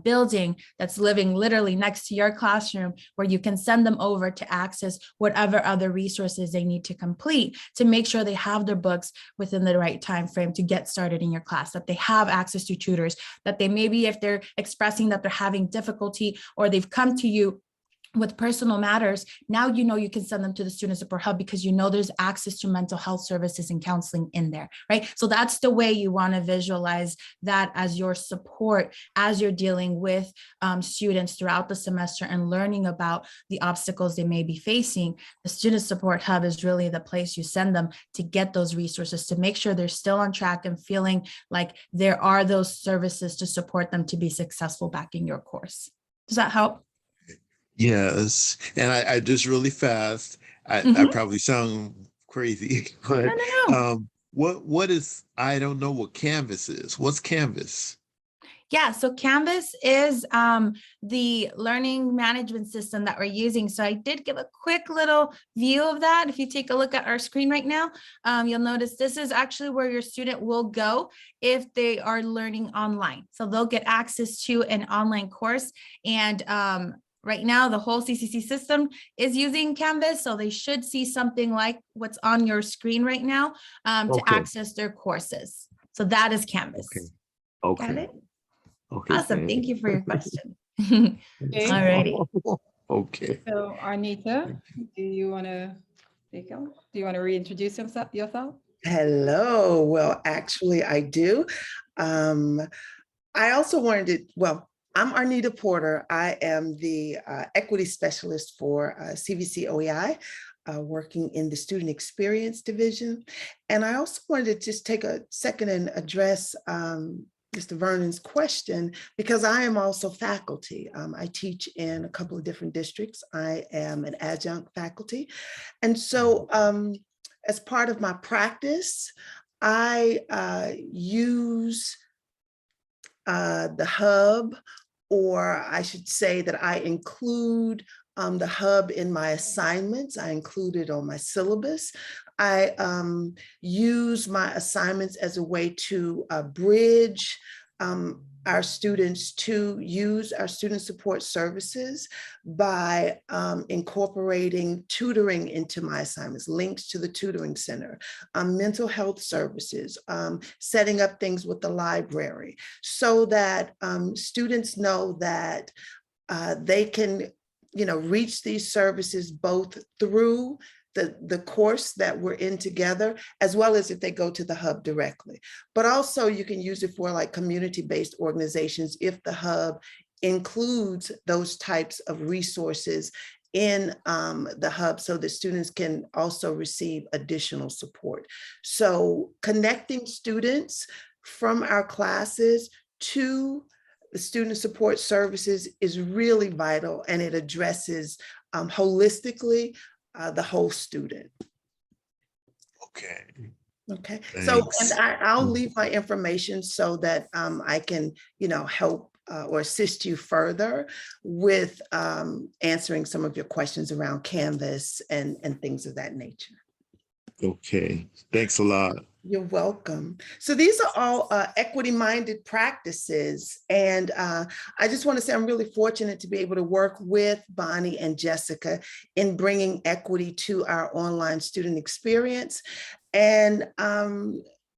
building that's living literally next to your classroom, where you can send them over to access whatever other resources they need to complete to make sure they have their books within the right time frame to get started in your class, that they have access to tutors, that they maybe, if they're expressing that they're having difficulty or they've come to you with personal matters, now you know you can send them to the Student Support Hub because you know there's access to mental health services and counseling in there, right? So that's the way you want to visualize that as your support as you're dealing with students throughout the semester and learning about the obstacles they may be facing. The Student Support Hub is really the place you send them to get those resources, to make sure they're still on track and feeling like there are those services to support them to be successful back in your course. Does that help? Yes, and I just really fast. I Mhm. probably sound crazy, No, but no, no. what is, I don't know what Canvas is. What's Canvas? Yeah, so Canvas is the learning management system that we're using. So I did give a quick little view of that. If you take a look at our screen right now, you'll notice this is actually where your student will go if they are learning online. So they'll get access to an online course, and right now, the whole CCC system is using Canvas, so they should see something like what's on your screen right now to Okay. access their courses. So that is Canvas. Okay. Got it? Okay. Awesome. Thank you for your question. Okay. All righty. Okay. So Arnita, do you want to reintroduce yourself? Hello. Well, actually, I do. I also wanted to, well, I'm Arnita Porter. I am the equity specialist for CVC-OEI, working in the student experience division. And I also wanted to just take a second and address Mr. Vernon's question, because I am also faculty. I teach in a couple of different districts. I am an adjunct faculty. And so as part of my practice, I use the hub, or I should say that I include the hub in my assignments. I include it on my syllabus. I use my assignments as a way to bridge our students to use our student support services by incorporating tutoring into my assignments, links to the tutoring center, mental health services, setting up things with the library, so that students know that they can, reach these services both through the course that we're in together, as well as if they go to the hub directly. But also you can use it for like community-based organizations if the hub includes those types of resources in the hub, so that students can also receive additional support. So connecting students from our classes to the student support services is really vital, and it addresses holistically the whole student. Okay. Okay. So, and Thanks. I'll leave my information so that I can, help or assist you further with answering some of your questions around Canvas and things of that nature. Okay. Thanks a lot. You're welcome. So these are all equity-minded practices. And I just want to say I'm really fortunate to be able to work with Bonnie and Jessica in bringing equity to our online student experience. And,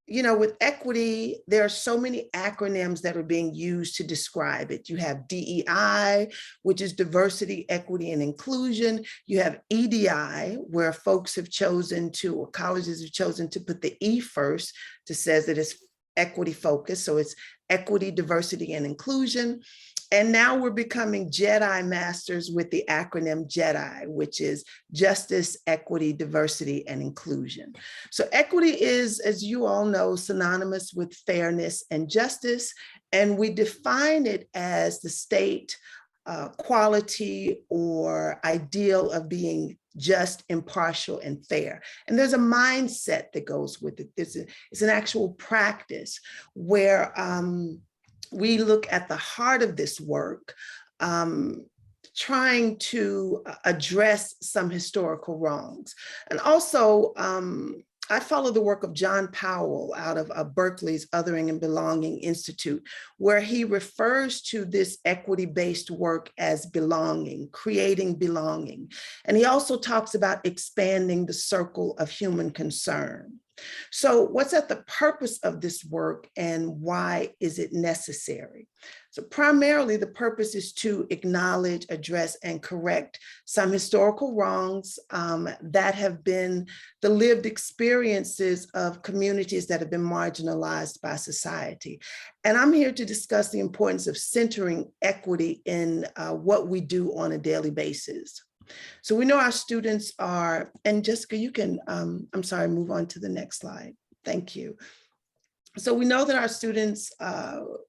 with equity, there are so many acronyms that are being used to describe it. You have DEI, which is diversity, equity, and inclusion. You have EDI, where folks have chosen to, or colleges have chosen to put the E first, to says that it's equity focused. So it's equity, diversity, and inclusion. And now we're becoming Jedi masters with the acronym JEDI, which is justice, equity, diversity, and inclusion. So equity is, as you all know, synonymous with fairness and justice. And we define it as the state quality or ideal of being just, impartial, and fair. And there's a mindset that goes with it. It's an actual practice where we look at the heart of this work trying to address some historical wrongs. And also, I follow the work of John Powell out of Berkeley's Othering and Belonging Institute, where he refers to this equity-based work as belonging, creating belonging. And he also talks about expanding the circle of human concern. So what's at the purpose of this work and why is it necessary? So primarily the purpose is to acknowledge, address, and correct some historical wrongs that have been the lived experiences of communities that have been marginalized by society. And I'm here to discuss the importance of centering equity in what we do on a daily basis. So we know our students are, and Jessica, you can, I'm sorry, move on to the next slide. Thank you. So we know that our students,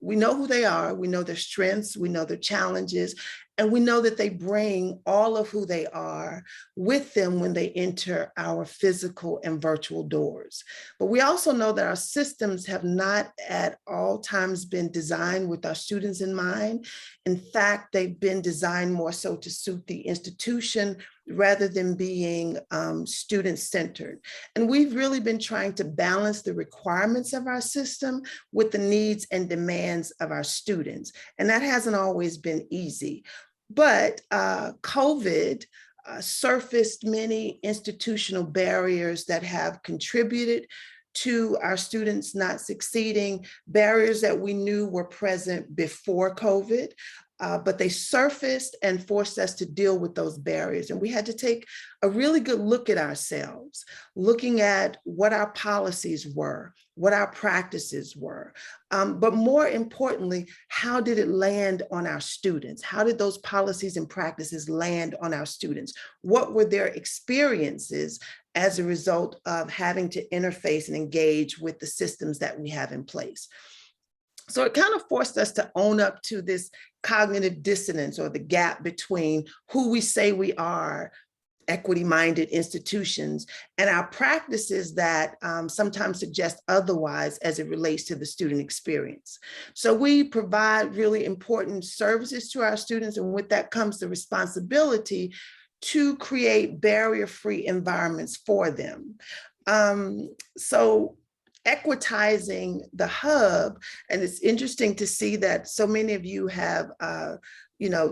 we know who they are, we know their strengths, we know their challenges, and we know that they bring all of who they are with them when they enter our physical and virtual doors. But we also know that our systems have not at all times been designed with our students in mind. In fact, they've been designed more so to suit the institution rather than being student-centered. And we've really been trying to balance the requirements of our system with the needs and demands of our students. And that hasn't always been easy. But COVID surfaced many institutional barriers that have contributed to our students not succeeding, barriers that we knew were present before COVID. But they surfaced and forced us to deal with those barriers. And we had to take a really good look at ourselves, looking at what our policies were, what our practices were. But more importantly, how did it land on our students? How did those policies and practices land on our students? What were their experiences as a result of having to interface and engage with the systems that we have in place? So it kind of forced us to own up to this cognitive dissonance or the gap between who we say we are, equity-minded institutions, and our practices that sometimes suggest otherwise as it relates to the student experience. So we provide really important services to our students, and with that comes the responsibility to create barrier-free environments for them. So equitizing the hub, and it's interesting to see that so many of you have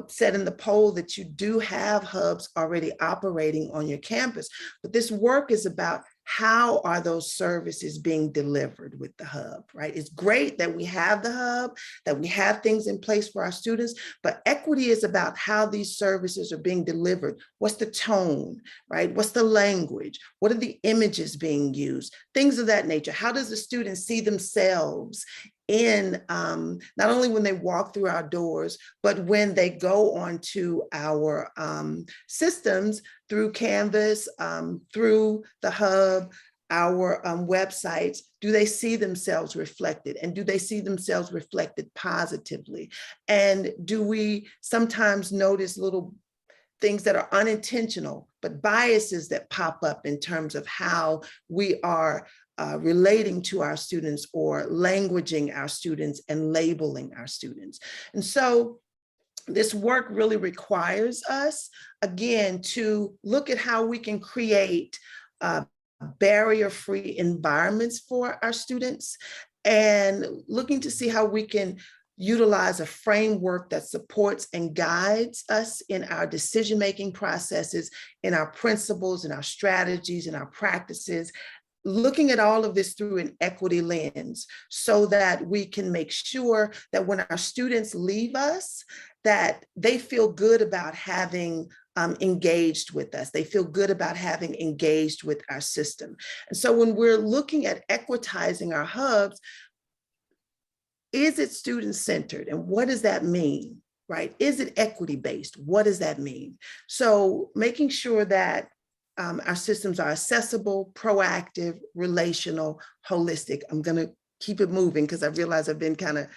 said in the poll that you do have hubs already operating on your campus, but this work is about how are those services being delivered with the hub, right? It's great that we have the hub, that we have things in place for our students, but equity is about how these services are being delivered. What's the tone, right? What's the language? What are the images being used? Things of that nature. How does the student see themselves in not only when they walk through our doors, but when they go onto our systems through Canvas, through the hub, our websites? Do they see themselves reflected? And do they see themselves reflected positively? And do we sometimes notice little things that are unintentional, but biases that pop up in terms of how we are relating to our students or languaging our students and labeling our students? And so this work really requires us, again, to look at how we can create barrier-free environments for our students, and looking to see how we can utilize a framework that supports and guides us in our decision-making processes, in our principles, in our strategies, in our practices, looking at all of this through an equity lens so that we can make sure that when our students leave us, that they feel good about having engaged with us. They feel good about having engaged with our system. And so when we're looking at equitizing our hubs, is it student-centered? And what does that mean, right? Is it equity-based? What does that mean? So making sure that our systems are accessible, proactive, relational, holistic. I'm going to keep it moving because I realize I've been kind of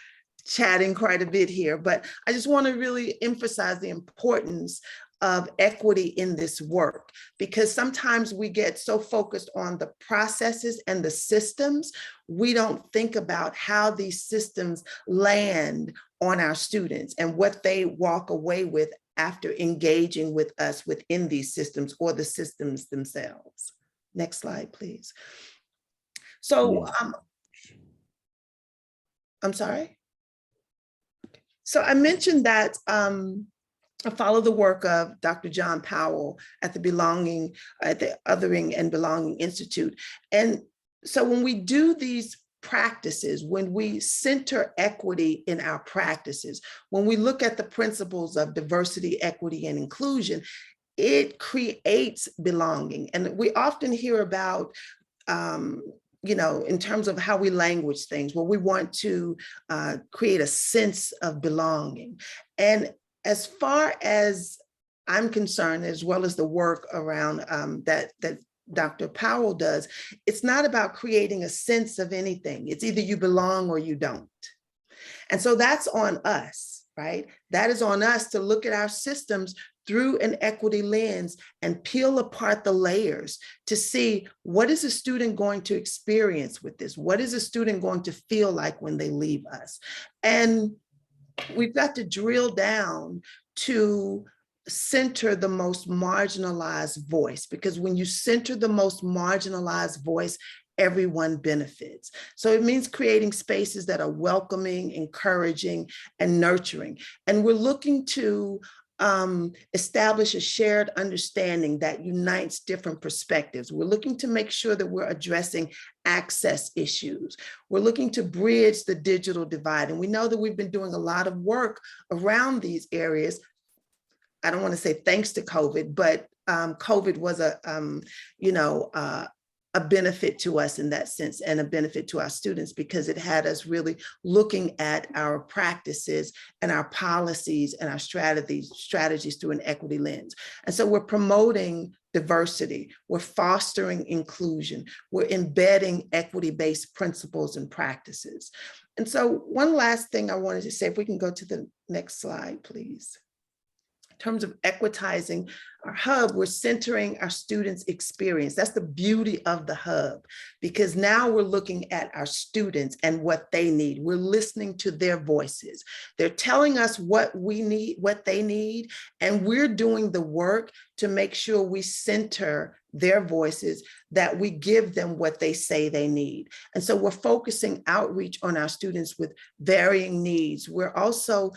chatting quite a bit here, but I just want to really emphasize the importance of equity in this work, because sometimes we get so focused on the processes and the systems, we don't think about how these systems land on our students and what they walk away with after engaging with us within these systems or the systems themselves. Next slide, please. So I'm sorry. So I mentioned that I follow the work of Dr. John Powell at the Othering and Belonging Institute. And so when we do these practices, when we center equity in our practices, when we look at the principles of diversity, equity, and inclusion, it creates belonging. And we often hear about in terms of how we language things, where we want to create a sense of belonging. And as far as I'm concerned, as well as the work around that Dr. Powell does, it's not about creating a sense of anything. It's either you belong or you don't. And so that's on us, right? That is on us to look at our systems through an equity lens and peel apart the layers to see, what is a student going to experience with this? What is a student going to feel like when they leave us? And we've got to drill down to center the most marginalized voice, because when you center the most marginalized voice, everyone benefits. So it means creating spaces that are welcoming, encouraging, and nurturing. And we're looking to establish a shared understanding that unites different perspectives. We're looking to make sure that we're addressing access issues. We're looking to bridge the digital divide. And we know that we've been doing a lot of work around these areas. I don't want to say thanks to COVID, but COVID was a benefit to us in that sense, and a benefit to our students, because it had us really looking at our practices and our policies and our strategies through an equity lens. And so we're promoting diversity, we're fostering inclusion, we're embedding equity-based principles and practices. And so one last thing I wanted to say, if we can go to the next slide, please. In terms of equitizing our hub, we're centering our students' experience. That's the beauty of the hub, because now we're looking at our students and what they need. We're listening to their voices. They're telling us what we need, what they need, and we're doing the work to make sure we center their voices, that we give them what they say they need. And so we're focusing outreach on our students with varying needs. We're also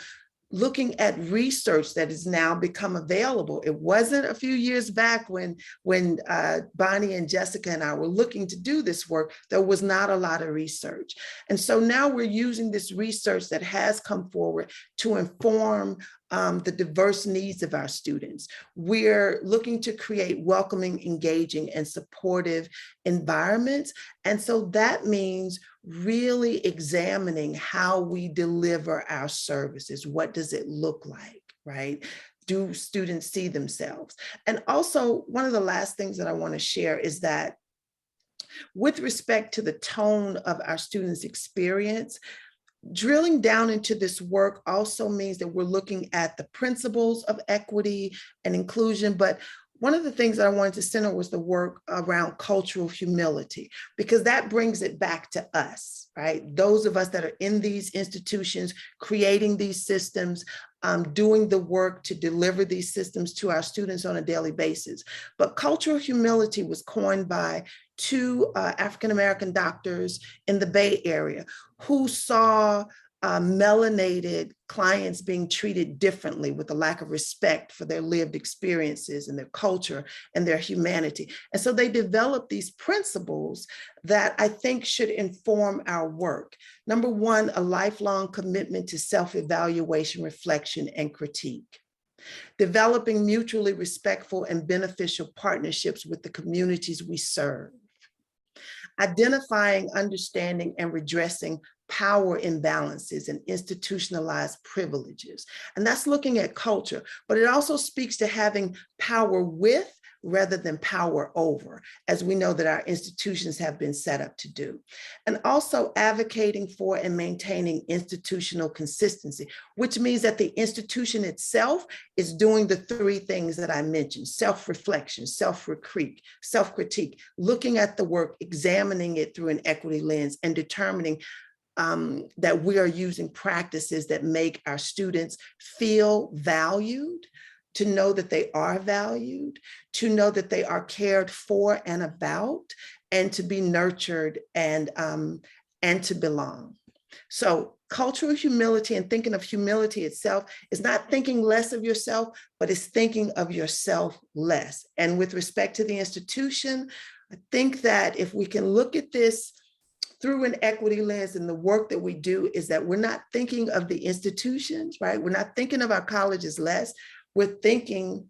looking at research that has now become available. It wasn't a few years back when Bonnie and Jessica and I were looking to do this work, there was not a lot of research. And so now we're using this research that has come forward to inform the diverse needs of our students. We're looking to create welcoming, engaging, and supportive environments. And so that means really examining how we deliver our services. What does it look like, right? Do students see themselves? And also, one of the last things that I want to share is that with respect to the tone of our students' experience, drilling down into this work also means that we're looking at the principles of equity and inclusion, but one of the things that I wanted to center was the work around cultural humility, because that brings it back to us, right? Those of us that are in these institutions, creating these systems, doing the work to deliver these systems to our students on a daily basis. But cultural humility was coined by two African-American doctors in the Bay Area who saw melanated clients being treated differently, with a lack of respect for their lived experiences and their culture and their humanity. And so they developed these principles that I think should inform our work. Number one, a lifelong commitment to self-evaluation, reflection, and critique. Developing mutually respectful and beneficial partnerships with the communities we serve. Identifying, understanding, and redressing power imbalances and institutionalized privileges. And that's looking at culture, but it also speaks to having power with rather than power over, as we know that our institutions have been set up to do. And also advocating for and maintaining institutional consistency, which means that the institution itself is doing the three things that I mentioned: self-reflection, self-critique, looking at the work, examining it through an equity lens, and determining that we are using practices that make our students feel valued, to know that they are valued, to know that they are cared for and about, and to be nurtured and to belong. So cultural humility and thinking of humility itself is not thinking less of yourself, but it's thinking of yourself less. And with respect to the institution, I think that if we can look at this through an equity lens, and the work that we do is that we're not thinking of the institutions, right? We're not thinking of our colleges less. We're thinking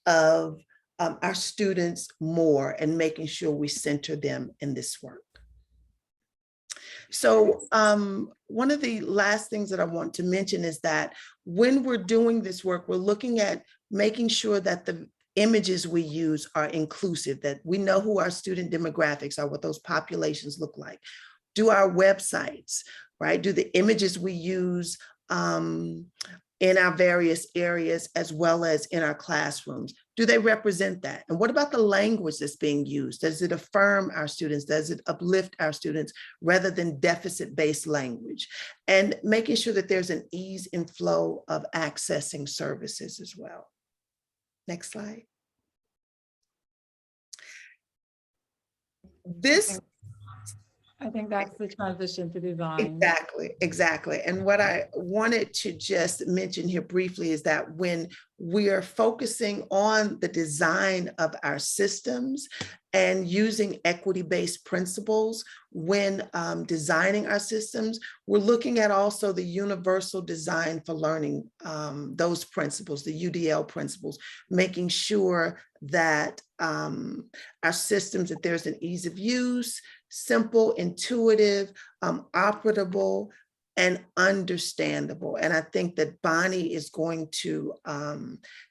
of our students more and making sure we center them in this work. So one of the last things that I want to mention is that when we're doing this work, we're looking at making sure that the images we use are inclusive, that we know who our student demographics are, what those populations look like. Do our websites, right? Do the images we use in our various areas as well as in our classrooms, do they represent that? And what about the language that's being used? Does it affirm our students? Does it uplift our students rather than deficit-based language? And making sure that there's an ease and flow of accessing services as well. Next slide. I think that's the transition to design. Exactly. And what I wanted to just mention here briefly is that when we are focusing on the design of our systems and using equity-based principles when designing our systems, we're looking at also the universal design for learning, those principles, the UDL principles, making sure that our systems, that there's an ease of use, simple, intuitive, operable, and understandable. And I think that Bonnie is going to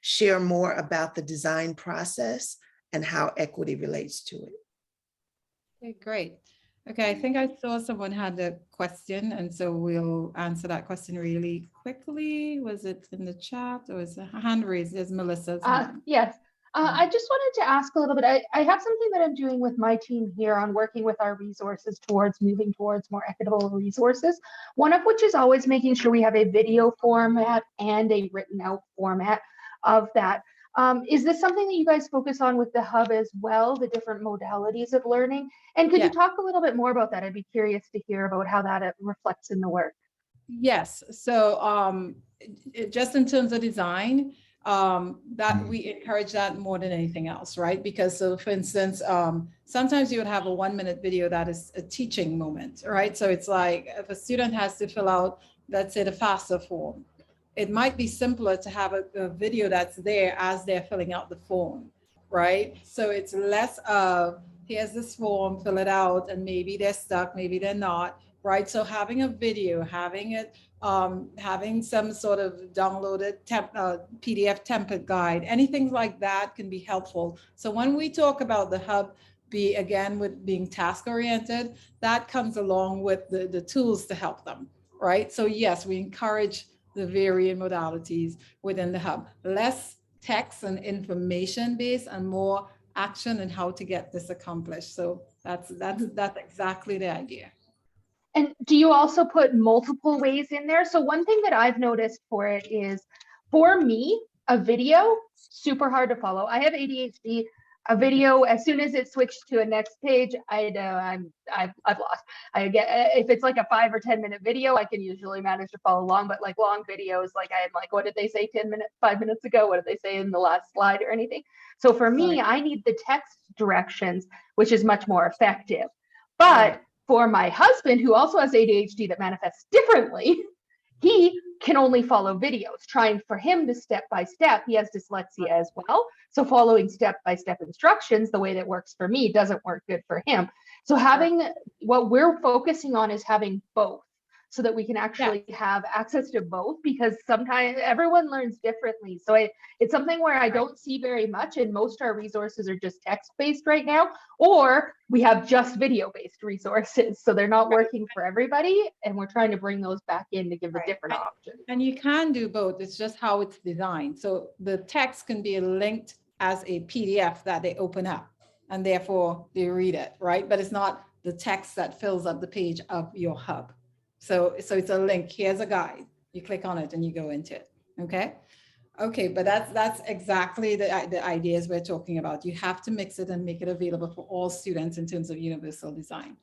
share more about the design process and how equity relates to it. Okay, great. Okay, I think I saw someone had a question, and so we'll answer that question really quickly. Was it in the chat or is it a hand raised? There's Melissa's hand. Yes. I just wanted to ask a little bit. I have something that I'm doing with my team here on working with our resources towards moving towards more equitable resources. One of which is always making sure we have a video format and a written out format of that. Is this something that you guys focus on with the hub as well, the different modalities of learning? And could you talk a little bit more about that? I'd be curious to hear about how that reflects in the work. Yes, so just in terms of design, that we encourage that more than anything else, right? Because so for instance, sometimes you would have a 1-minute video that is a teaching moment, right? So it's like if a student has to fill out, let's say the FAFSA form, it might be simpler to have a video that's there as they're filling out the form, right? So it's less of, here's this form, fill it out, and maybe they're stuck, maybe they're not, right? So having a video, having it, having some sort of downloaded PDF template guide, anything like that can be helpful. So when we talk about the hub with being task oriented, that comes along with the tools to help them, right? So yes, we encourage the varying modalities within the hub, less text and information based and more action and how to get this accomplished. So that's exactly the idea. And do you also put multiple ways in there? So one thing that I've noticed for it is, for me, a video, super hard to follow. I have ADHD. A video, as soon as it switched to a next page, I know I've lost. I get, if it's like a 5 or 10 minute video, I can usually manage to follow along. But like long videos, like I'm like, what did they say 5 minutes ago? What did they say in the last slide or anything? So for me, I need the text directions, which is much more effective. But for my husband, who also has ADHD that manifests differently, he can only follow videos. Trying for him to step by step, he has dyslexia as well. So following step by step instructions, the way that works for me doesn't work good for him. So having, what we're focusing on is having both, so that we can actually have access to both, because sometimes everyone learns differently. So it's something where I don't see very much, and most our resources are just text-based right now, or we have just video-based resources. So they're not working for everybody, and we're trying to bring those back in to give a different option. And you can do both. It's just how it's designed. So the text can be linked as a PDF that they open up, and therefore they read it, right? But it's not the text that fills up the page of your hub. So it's a link. Here's a guide. You click on it and you go into it. Okay. Okay, but that's exactly the ideas we're talking about. You have to mix it and make it available for all students in terms of universal design.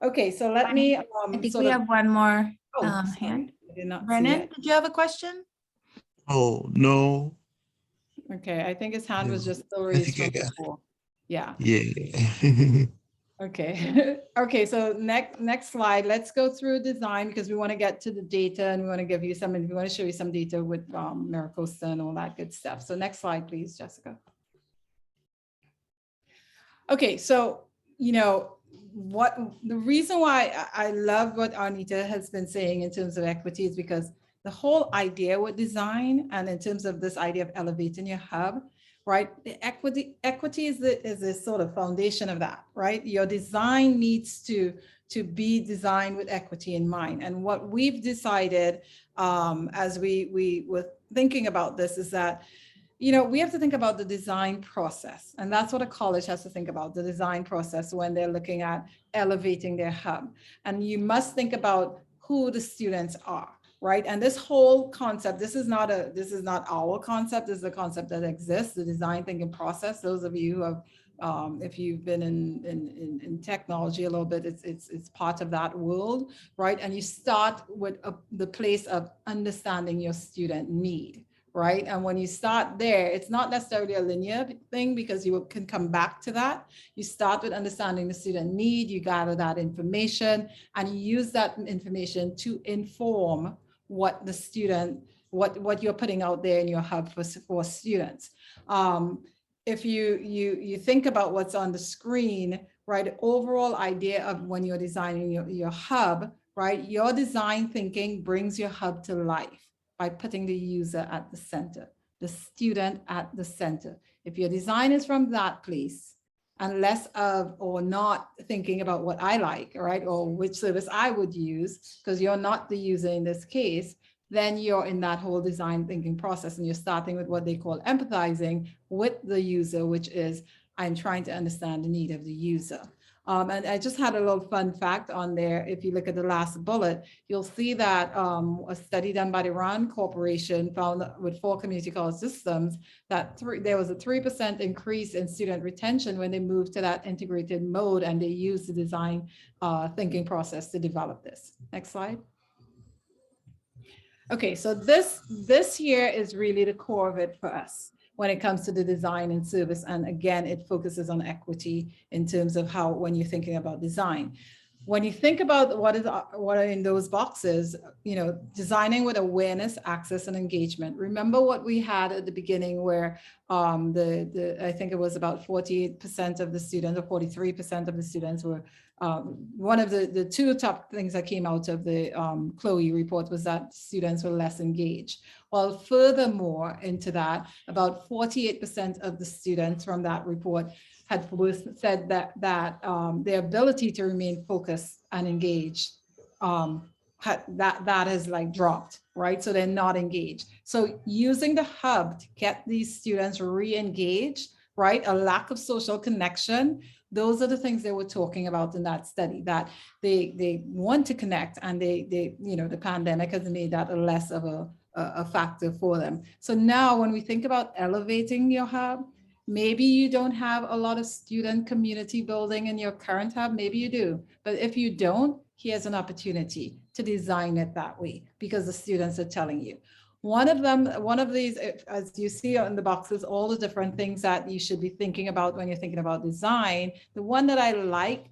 Okay, so let me I think we have one more sorry, hand. I did not see Brennan, it. did you have a question? Oh, no. Okay, I think his hand was No, just still I raised think I from got it. before. Yeah. Yeah. Okay. Okay. So next slide. Let's go through design because we want to get to the data and we want to give you some. And we want to show you some data with MiraCosta and all that good stuff. So next slide, please, Jessica. Okay. So what the reason why I love what Arnita has been saying in terms of equity is because the whole idea with design and in terms of this idea of elevating your hub, right? The equity is the sort of foundation of that, right? Your design needs to be designed with equity in mind. And what we've decided as we were thinking about this is that we have to think about the design process. And that's what a college has to think about, the design process when they're looking at elevating their hub. And you must think about who the students are, right? And this whole concept, this is not our concept, this is a concept that exists, the design thinking process. Those of you who have, if you've been in technology a little bit, it's part of that world, right? And you start with the place of understanding your student need. Right. And when you start there, it's not necessarily a linear thing because you can come back to that. You start with understanding the student need, you gather that information and you use that information to inform what the student, what you're putting out there in your hub for students. If you think about what's on the screen, right, the overall idea of when you're designing your hub, right, your design thinking brings your hub to life by putting the user at the center, the student at the center. If your design is from that place and less of or not thinking about what I like, right, or which service I would use, because you're not the user in this case, then you're in that whole design thinking process and you're starting with what they call empathizing with the user, which is I'm trying to understand the need of the user. And I just had a little fun fact on there. If you look at the last bullet, you'll see that a study done by the RAND Corporation found that with 4 community college systems that there was a 3% increase in student retention when they moved to that integrated mode and they used the design thinking process to develop this. Next slide. Okay, so this here is really the core of it for us when it comes to the design and service. And again, it focuses on equity in terms of how, when you're thinking about design. When you think about what are in those boxes, designing with awareness, access, and engagement. Remember what we had at the beginning where I think it was about 48% of the students or 43% of the students were, one of the 2 top things that came out of the Chloe report was that students were less engaged. Well, furthermore into that, about 48% of the students from that report had said that their ability to remain focused and engaged, that has like dropped, right? So they're not engaged. So using the hub to get these students re-engaged, right? A lack of social connection. Those are the things they were talking about in that study, that they want to connect and the pandemic has made that a less of a factor for them. So now when we think about elevating your hub, maybe you don't have a lot of student community building in your current hub, maybe you do, but if you don't, here's an opportunity to design it that way because the students are telling you. One of these, as you see in the boxes, all the different things that you should be thinking about when you're thinking about design. The one that I like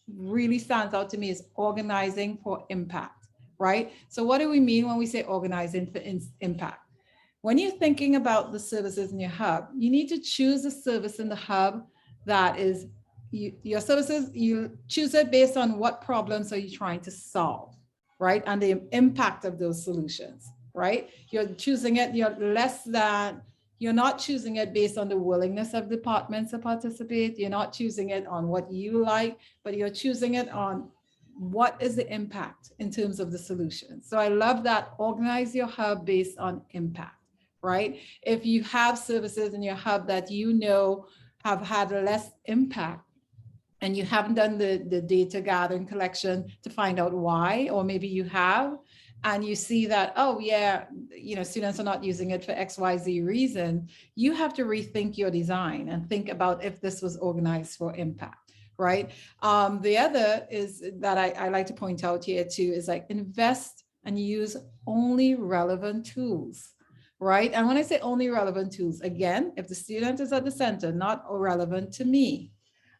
really stands out to me is organizing for impact, right? So what do we mean when we say organizing for impact? When you're thinking about the services in your hub, you need to choose a service in the hub that is your services, you choose it based on what problems are you trying to solve, right? And the impact of those solutions, right? You're choosing it, you're not choosing it based on the willingness of departments to participate. You're not choosing it on what you like, but you're choosing it on what is the impact in terms of the solution. So I love that. Organize your hub based on impact. Right? If you have services in your hub that have had less impact, and you haven't done the data gathering collection to find out why, or maybe you have, and you see that, oh yeah, students are not using it for XYZ reason, you have to rethink your design and think about if this was organized for impact, right? The other is that I like to point out here too, is like invest and use only relevant tools, right? And when I say only relevant tools, again, if the student is at the center, not relevant to me,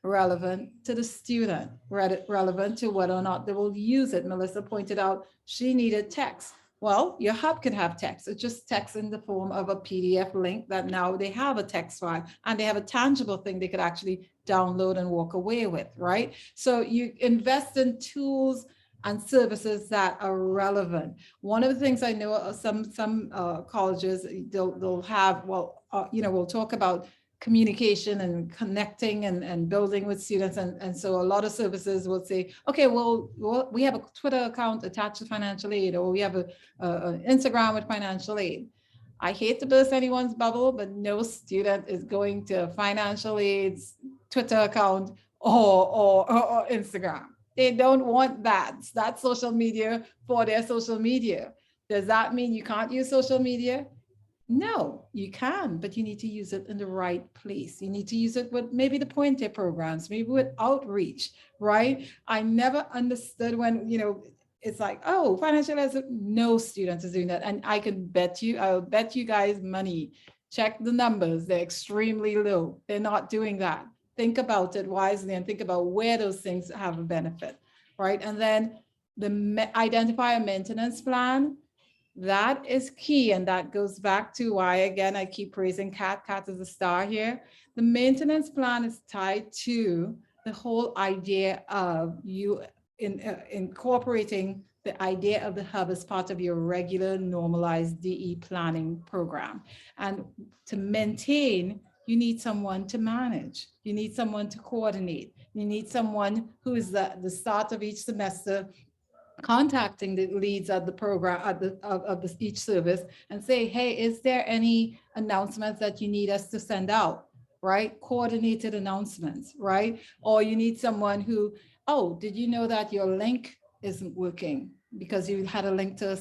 relevant to the student, relevant to whether or not they will use it. Melissa pointed out she needed text. Well, your hub could have text. It's just text in the form of a PDF link that now they have a text file and they have a tangible thing they could actually download and walk away with, right? So you invest in tools and services that are relevant. One of the things I know some colleges, they'll have, we'll talk about communication and connecting and building with students. And so a lot of services will say, okay, well, we have a Twitter account attached to financial aid, or we have an Instagram with financial aid. I hate to burst anyone's bubble, but no student is going to financial aid's Twitter account or Instagram. They don't want that. That's social media for their social media. Does that mean you can't use social media? No, you can, but you need to use it in the right place. You need to use it with maybe the pointer programs, maybe with outreach, right? I never understood when, it's like, oh, financial aid, no students is doing that. And I will bet you guys money, check the numbers, they're extremely low. They're not doing that. Think about it wisely and think about where those things have a benefit, right? And then identify a maintenance plan. That is key. And that goes back to why, again, I keep praising Kat. Kat is a star here. The maintenance plan is tied to the whole idea of you incorporating the idea of the hub as part of your regular normalized DE planning program. And to maintain, you need someone to manage. You need someone to coordinate. You need someone who is the start of each semester contacting the leads of the program of each service and say, hey, is there any announcements that you need us to send out, right? Coordinated announcements, right? Or you need someone who, oh, did you know that your link isn't working because you had a link to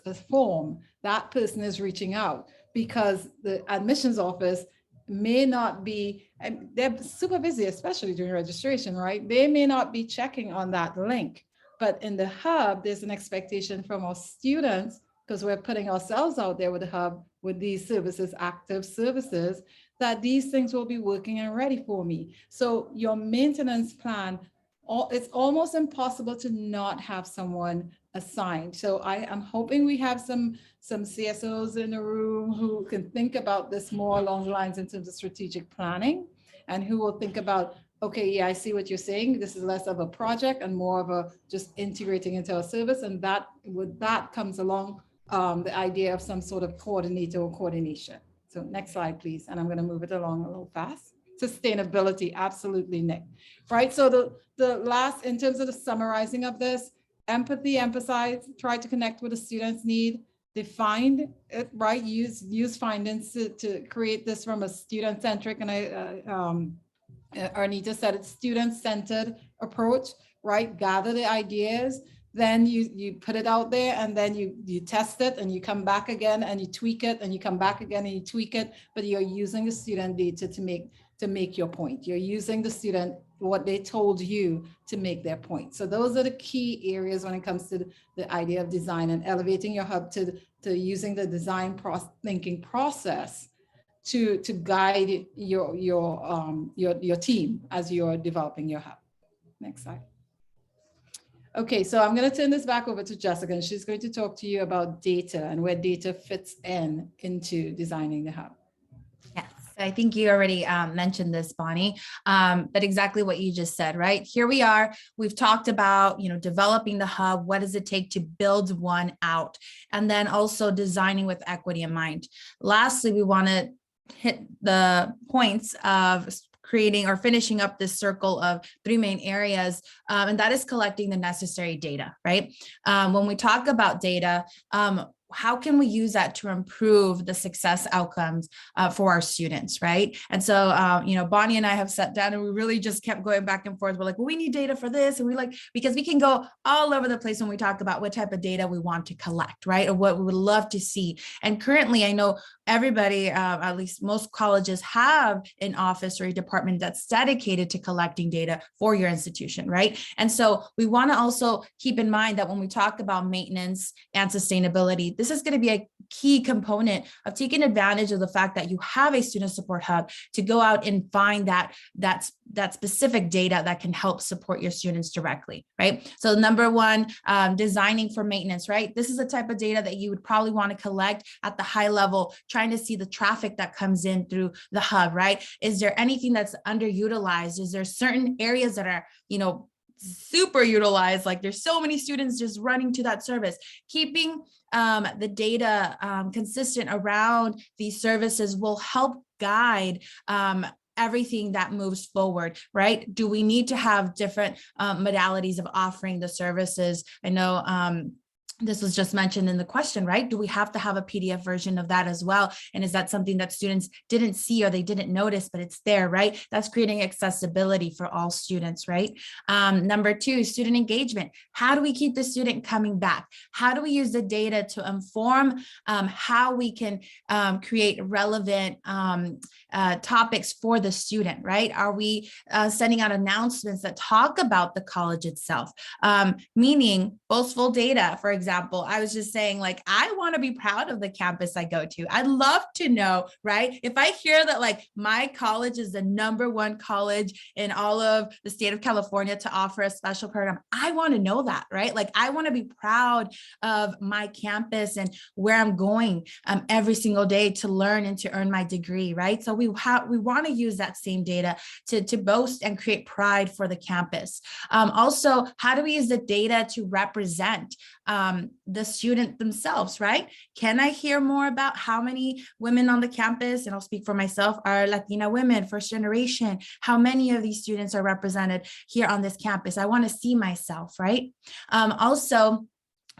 a form? That person is reaching out because the admissions office may not be, and they're super busy, especially during registration, right? They may not be checking on that link. But in the hub, there's an expectation from our students, because we're putting ourselves out there with the hub, with these services, active services, that these things will be working and ready for me. So your maintenance plan, it's almost impossible to not have someone assigned. So I am hoping we have some CSOs in the room who can think about this more along the lines in terms of strategic planning, and who will think about, okay, yeah, I see what you're saying. This is less of a project and more of a just integrating into our service. And that with that comes along the idea of some sort of coordinator or coordination. So next slide, please. And I'm going to move it along a little fast. Sustainability, absolutely, Nick. Right. So the last, in terms of the summarizing of this, empathy, emphasize, try to connect with the student's need, define it, right? Use findings to create this from a student-centric, and Arnita said it's student-centered approach, right? Gather the ideas, then you put it out there, and then you test it, and you come back again and you tweak it, and you come back again and you tweak it, but you're using the student data to make your point. You're using the student, what they told you, to make their point. So those are the key areas when it comes to the idea of design and elevating your hub to using the design thinking process to guide your team as you're developing your hub. Next slide. Okay, so I'm going to turn this back over to Jessica, and she's going to talk to you about data and where data fits into designing the hub. Yes, I think you already mentioned this, Bonnie, but exactly what you just said, right? Here we are. We've talked about, developing the hub. What does it take to build one out? And then also designing with equity in mind. Lastly, we want to hit the points of creating or finishing up this circle of three main areas, and that is collecting the necessary data, right? When we talk about data, how can we use that to improve the success outcomes for our students, right? And so, Bonnie and I have sat down and we really just kept going back and forth. We're like, well, we need data for this. And because we can go all over the place when we talk about what type of data we want to collect, right? Or what we would love to see. And currently, I know everybody, at least most colleges, have an office or a department that's dedicated to collecting data for your institution, right? And so we want to also keep in mind that when we talk about maintenance and sustainability, this is going to be a key component of taking advantage of the fact that you have a student support hub to go out and find that specific data that can help support your students directly, right? So number one, designing for maintenance, right? This is the type of data that you would probably want to collect at the high level, trying to see the traffic that comes in through the hub, right? Is there anything that's underutilized? Is there certain areas that are, super utilized? Like there's so many students just running to that service. Keeping the data consistent around these services will help guide everything that moves forward, right? Do we need to have different modalities of offering the services? I know this was just mentioned in the question, right? Do we have to have a PDF version of that as well? And is that something that students didn't see or they didn't notice, but it's there, right? That's creating accessibility for all students, right? Number two, student engagement. How do we keep the student coming back? How do we use the data to inform how we can create relevant topics for the student, right? Are we sending out announcements that talk about the college itself? Meaning boastful data, for example, I was just saying, like, I want to be proud of the campus I go to. I'd love to know, right? If I hear that like my college is the #1 college in all of the state of California to offer a special program, I want to know that, right? Like I want to be proud of my campus and where I'm going every single day to learn and to earn my degree, right? So we want to use that same data to boast and create pride for the campus. Also, how do we use the data to represent the student themselves, right? Can I hear more about how many women on the campus, and I'll speak for myself, are Latina women, first generation? How many of these students are represented here on this campus? I want to see myself, right? Also,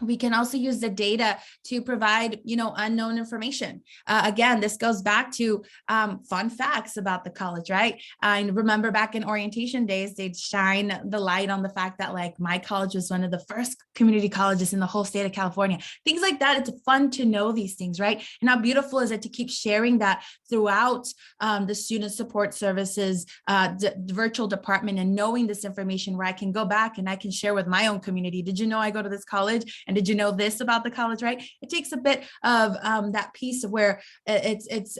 we can also use the data to provide, unknown information. Again, this goes back to fun facts about the college, right? I remember back in orientation days, they'd shine the light on the fact that like my college was one of the first community colleges in the whole state of California. Things like that. It's fun to know these things, right? And how beautiful is it to keep sharing that throughout the student support services, the virtual department, and knowing this information where I can go back and I can share with my own community. Did you know I go to this college? And did you know this about the college, right? It takes a bit of that piece of where it's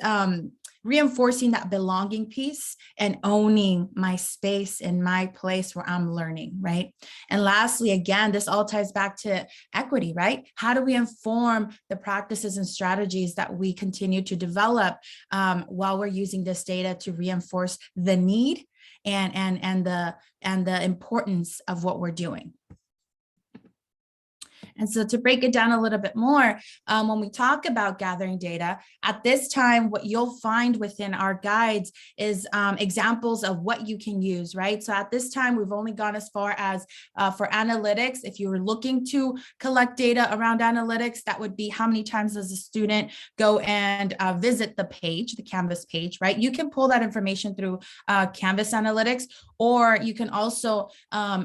reinforcing that belonging piece and owning my space and my place where I'm learning, right? And lastly, again, this all ties back to equity, right? How do we inform the practices and strategies that we continue to develop while we're using this data to reinforce the need and the importance of what we're doing? And so to break it down a little bit more, when we talk about gathering data, at this time, what you'll find within our guides is examples of what you can use, right? So at this time, we've only gone as far as for analytics. If you were looking to collect data around analytics, that would be how many times does a student go and visit the page, the Canvas page, right? You can pull that information through Canvas Analytics, or you can also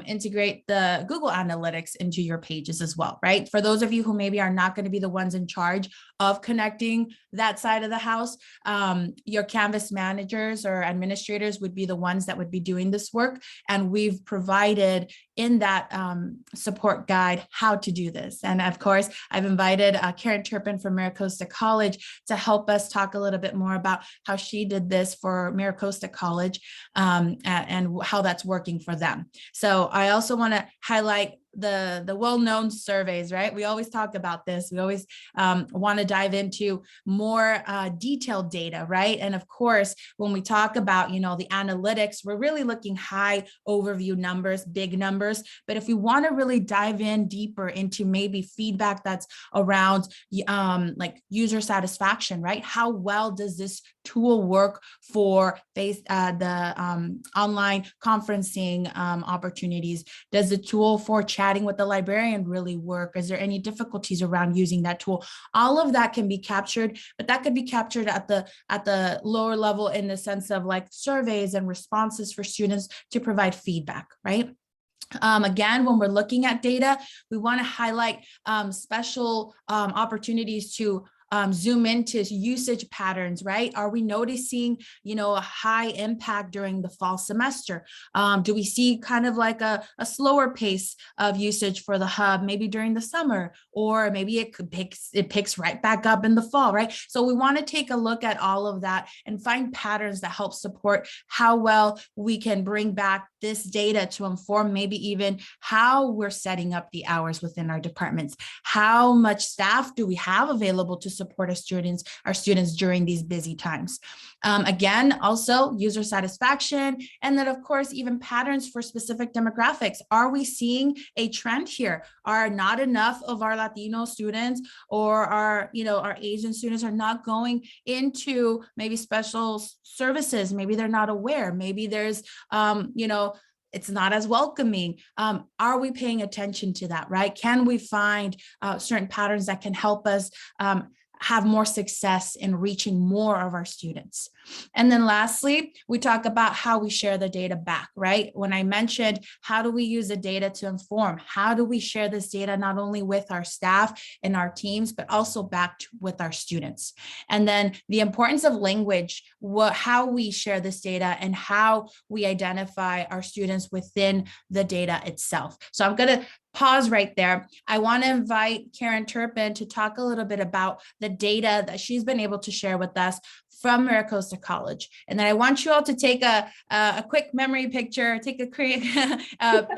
integrate the Google Analytics into your pages as well, right? For those of you who maybe are not going to be the ones in charge of connecting that side of the house, your Canvas managers or administrators would be the ones that would be doing this work. And we've provided in that support guide how to do this. And of course, I've invited Karen Turpin from MiraCosta College to help us talk a little bit more about how she did this for MiraCosta College and how that's working for them. So I also want to highlight the well-known surveys, right? We always talk about this. We always want to to dive into more detailed data, right? And of course, when we talk about, the analytics, we're really looking high overview numbers, big numbers. But if we want to really dive in deeper into maybe feedback that's around like user satisfaction, right? How well does this tool work for the online conferencing opportunities? Does the tool for chatting with the librarian really work? Is there any difficulties around using that tool? All of that can be captured, but that could be captured at the lower level in the sense of like surveys and responses for students to provide feedback, right? Again, when we're looking at data, we want to highlight special opportunities to zoom into usage patterns, right? Are we noticing, a high impact during the fall semester? Do we see kind of like a slower pace of usage for the hub, maybe during the summer, or maybe it picks right back up in the fall, right? So we want to take a look at all of that and find patterns that help support how well we can bring back this data to inform maybe even how we're setting up the hours within our departments. How much staff do we have available to support our students during these busy times? Again, also user satisfaction, and then of course, even patterns for specific demographics. Are we seeing a trend here? Are not enough of our Latino students or our Asian students are not going into maybe special services? Maybe they're not aware. Maybe there's, it's not as welcoming. Are we paying attention to that, right? Can we find certain patterns that can help us have more success in reaching more of our students? And then lastly, we talk about how we share the data back, right? When I mentioned, how do we use the data to inform? How do we share this data not only with our staff and our teams, but also back with our students? And then the importance of language, how we share this data and how we identify our students within the data itself. So I'm going to pause right there. I want to invite Karen Turpin to talk a little bit about the data that she's been able to share with us from MiraCosta College. And then I want you all to take a quick memory picture, take a quick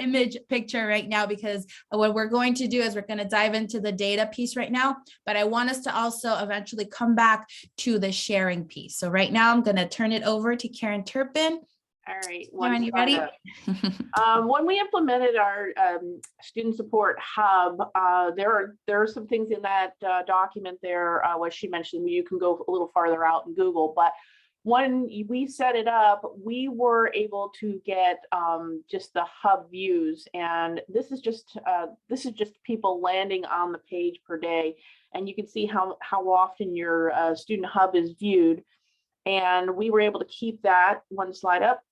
image picture right now, because what we're going to do is we're going to dive into the data piece right now, but I want us to also eventually come back to the sharing piece. So right now I'm going to turn it over to Karen Turpin. All right. Karen, you ready? When we implemented our student support hub, there are some things in that document there, what she mentioned. You can go a little farther out in Google, but when we set it up, we were able to get just the hub views, and this is just people landing on the page per day, and you can see how often your student hub is viewed, and we were able to keep that. One slide up,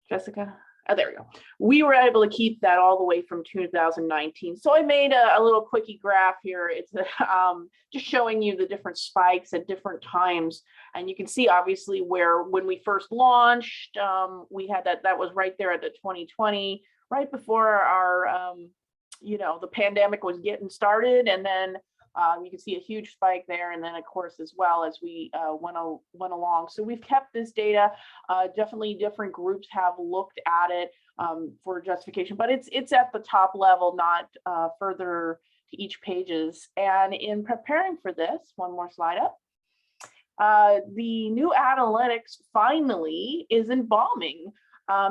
Jessica. Oh, there we go. We were able to keep that all the way from 2019. So I made a little quickie graph here. It's just showing you the different spikes at different times. And you can see obviously when we first launched, we had that was right there at the 2020, right before our, the pandemic was getting started. And then you can see a huge spike there, and then of course as well as we went along. So we've kept this data. Definitely different groups have looked at it for justification, but it's at the top level, not further to each pages. And in preparing for this, one more slide up, the new analytics finally is embalming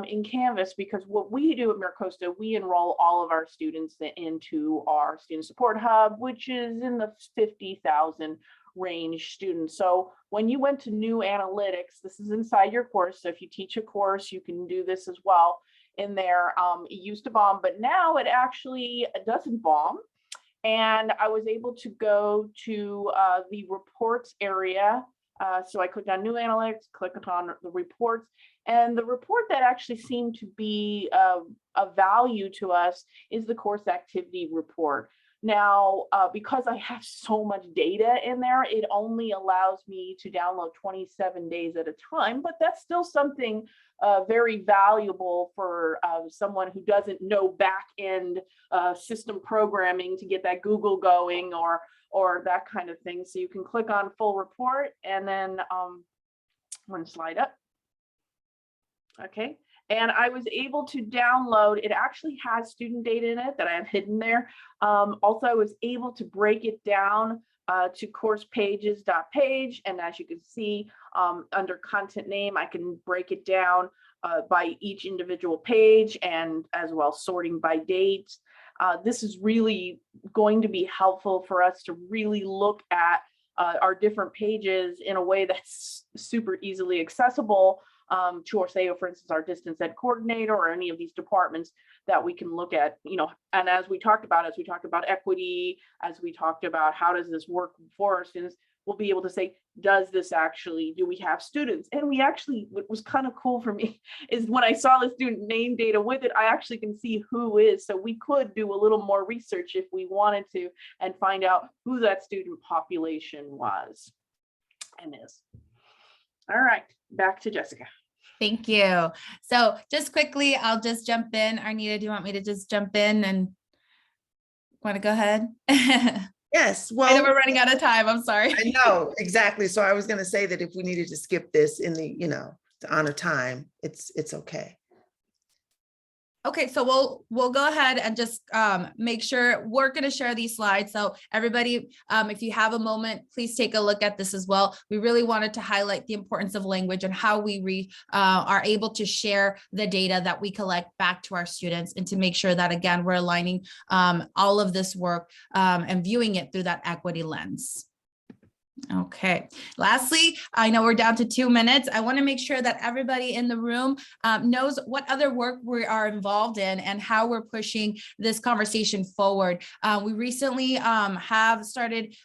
in Canvas, because what we do at MiraCosta, we enroll all of our students into our student support hub, which is in the 50,000 range students. So when you went to new analytics, this is inside your course. So if you teach a course, you can do this as well in there. It used to bomb, but now it actually doesn't bomb. And I was able to go to the reports area. So I clicked on new analytics, clicked on the reports, and the report that actually seemed to be of value to us is the course activity report. Now, because I have so much data in there, it only allows me to download 27 days at a time, but that's still something very valuable for someone who doesn't know back-end system programming to get that Google going or that kind of thing. So you can click on full report, and then one slide up. Okay. And I was able to download, it actually has student data in it that I have hidden there. Also, I was able to break it down to course pages.page. And as you can see, under content name, I can break it down by each individual page and as well sorting by date. This is really going to be helpful for us to really look at our different pages in a way that's super easily accessible to our, say, for instance, our distance ed coordinator or any of these departments that we can look at, and as we talked about equity, as we talked about how does this work for our students, we'll be able to say, do we have students? And we actually, what was kind of cool for me is when I saw the student name data with it, I actually can see who is. So we could do a little more research if we wanted to and find out who that student population was and is. All right, back to Jessica. Thank you. So just quickly, I'll just jump in. Arnita, do you want me to just jump in and want to go ahead? Yes, I well, know we're running out of time. I'm sorry. I know, exactly. So I was going to say that if we needed to skip this in the, to honor time, it's okay. Okay, so we'll go ahead and just make sure we're going to share these slides. So everybody, if you have a moment, please take a look at this as well. We really wanted to highlight the importance of language and how we are able to share the data that we collect back to our students, and to make sure that, again, we're aligning all of this work and viewing it through that equity lens. Okay. Lastly, I know we're down to 2 minutes. I want to make sure that everybody in the room knows what other work we are involved in and how we're pushing this conversation forward. We recently have started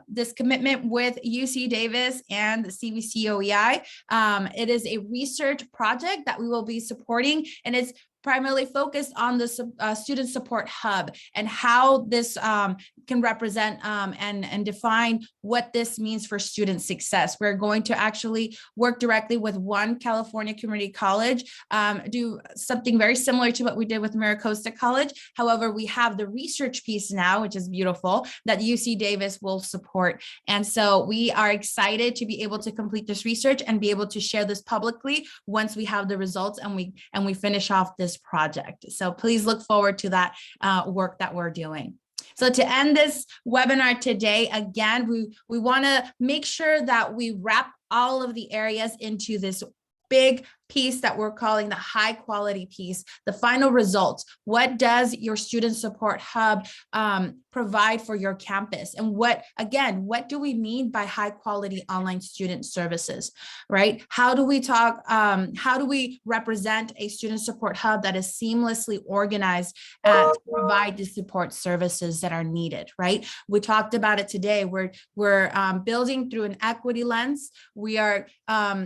this commitment with UC Davis and the CVC-OEI. It is a research project that we will be supporting, and it's primarily focused on the student support hub and how this can represent and define what this means for student success. We're going to actually work directly with one California community college, do something very similar to what we did with MiraCosta College. However, we have the research piece now, which is beautiful, that UC Davis will support. And so we are excited to be able to complete this research and be able to share this publicly once we have the results and we finish off this project. So please look forward to that work that we're doing. So to end this webinar today, again, we want to make sure that we wrap all of the areas into this big piece that we're calling the high quality piece, the final results. What does your student support hub provide for your campus? And what do we mean by high quality online student services, right? How do we represent a student support hub that is seamlessly organized to provide the support services that are needed, right? We talked about it today. We're building through an equity lens. We are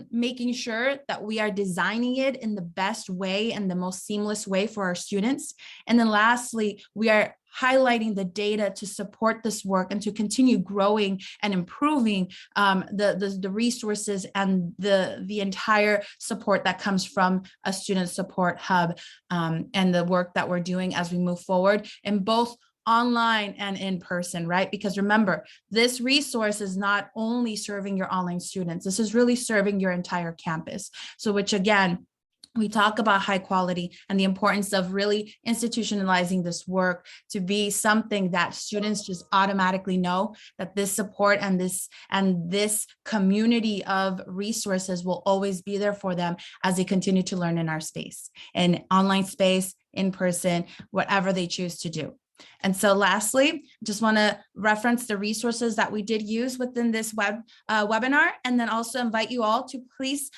making sure that we are designing it in the best way and the most seamless way for our students. And then lastly, we are highlighting the data to support this work and to continue growing and improving the resources and the entire support that comes from a student support hub and the work that we're doing as we move forward in both online and in person, right? Because remember, this resource is not only serving your online students, this is really serving your entire campus. So which again, we talk about high quality and the importance of really institutionalizing this work to be something that students just automatically know that this support and this community of resources will always be there for them as they continue to learn in our space, in online space, in person, whatever they choose to do. And so lastly, just want to reference the resources that we did use within this webinar, and then also invite you all to please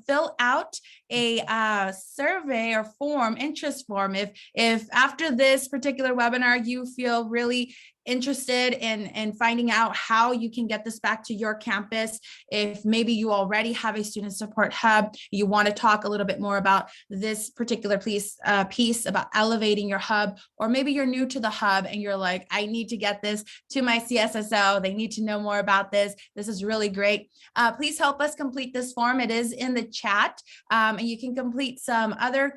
fill out a survey or form, interest form. If after this particular webinar, you feel really interested in finding out how you can get this back to your campus, if maybe you already have a student support hub, you want to talk a little bit more about this particular piece about elevating your hub, or maybe you're new to the hub and you're like, I need to get this to my CSSO, they need to know more about this. This is really great. Please help us complete this form. It is in the chat, and you can complete some other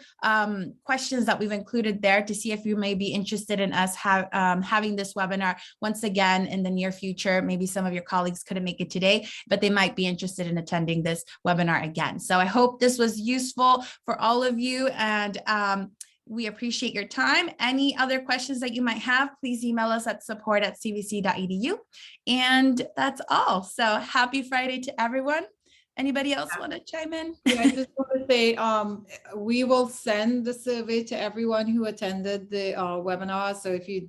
questions that we've included there to see if you may be interested in us having this webinar once again in the near future. Maybe some of your colleagues couldn't make it today, but they might be interested in attending this webinar again. So I hope this was useful for all of you, and We appreciate your time. Any other questions that you might have, please email us at support@cvc.edu. And that's all. So happy Friday to everyone. Anybody else want to chime in? Yeah, I just want to say, we will send the survey to everyone who attended the webinar. So if you,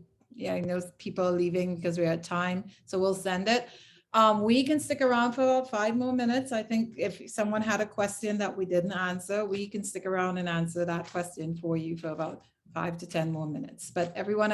I know people are leaving because we're at time, so we'll send it. We can stick around for about 5 more minutes. I think if someone had a question that we didn't answer, we can stick around and answer that question for you for about 5 to 10 more minutes. But everyone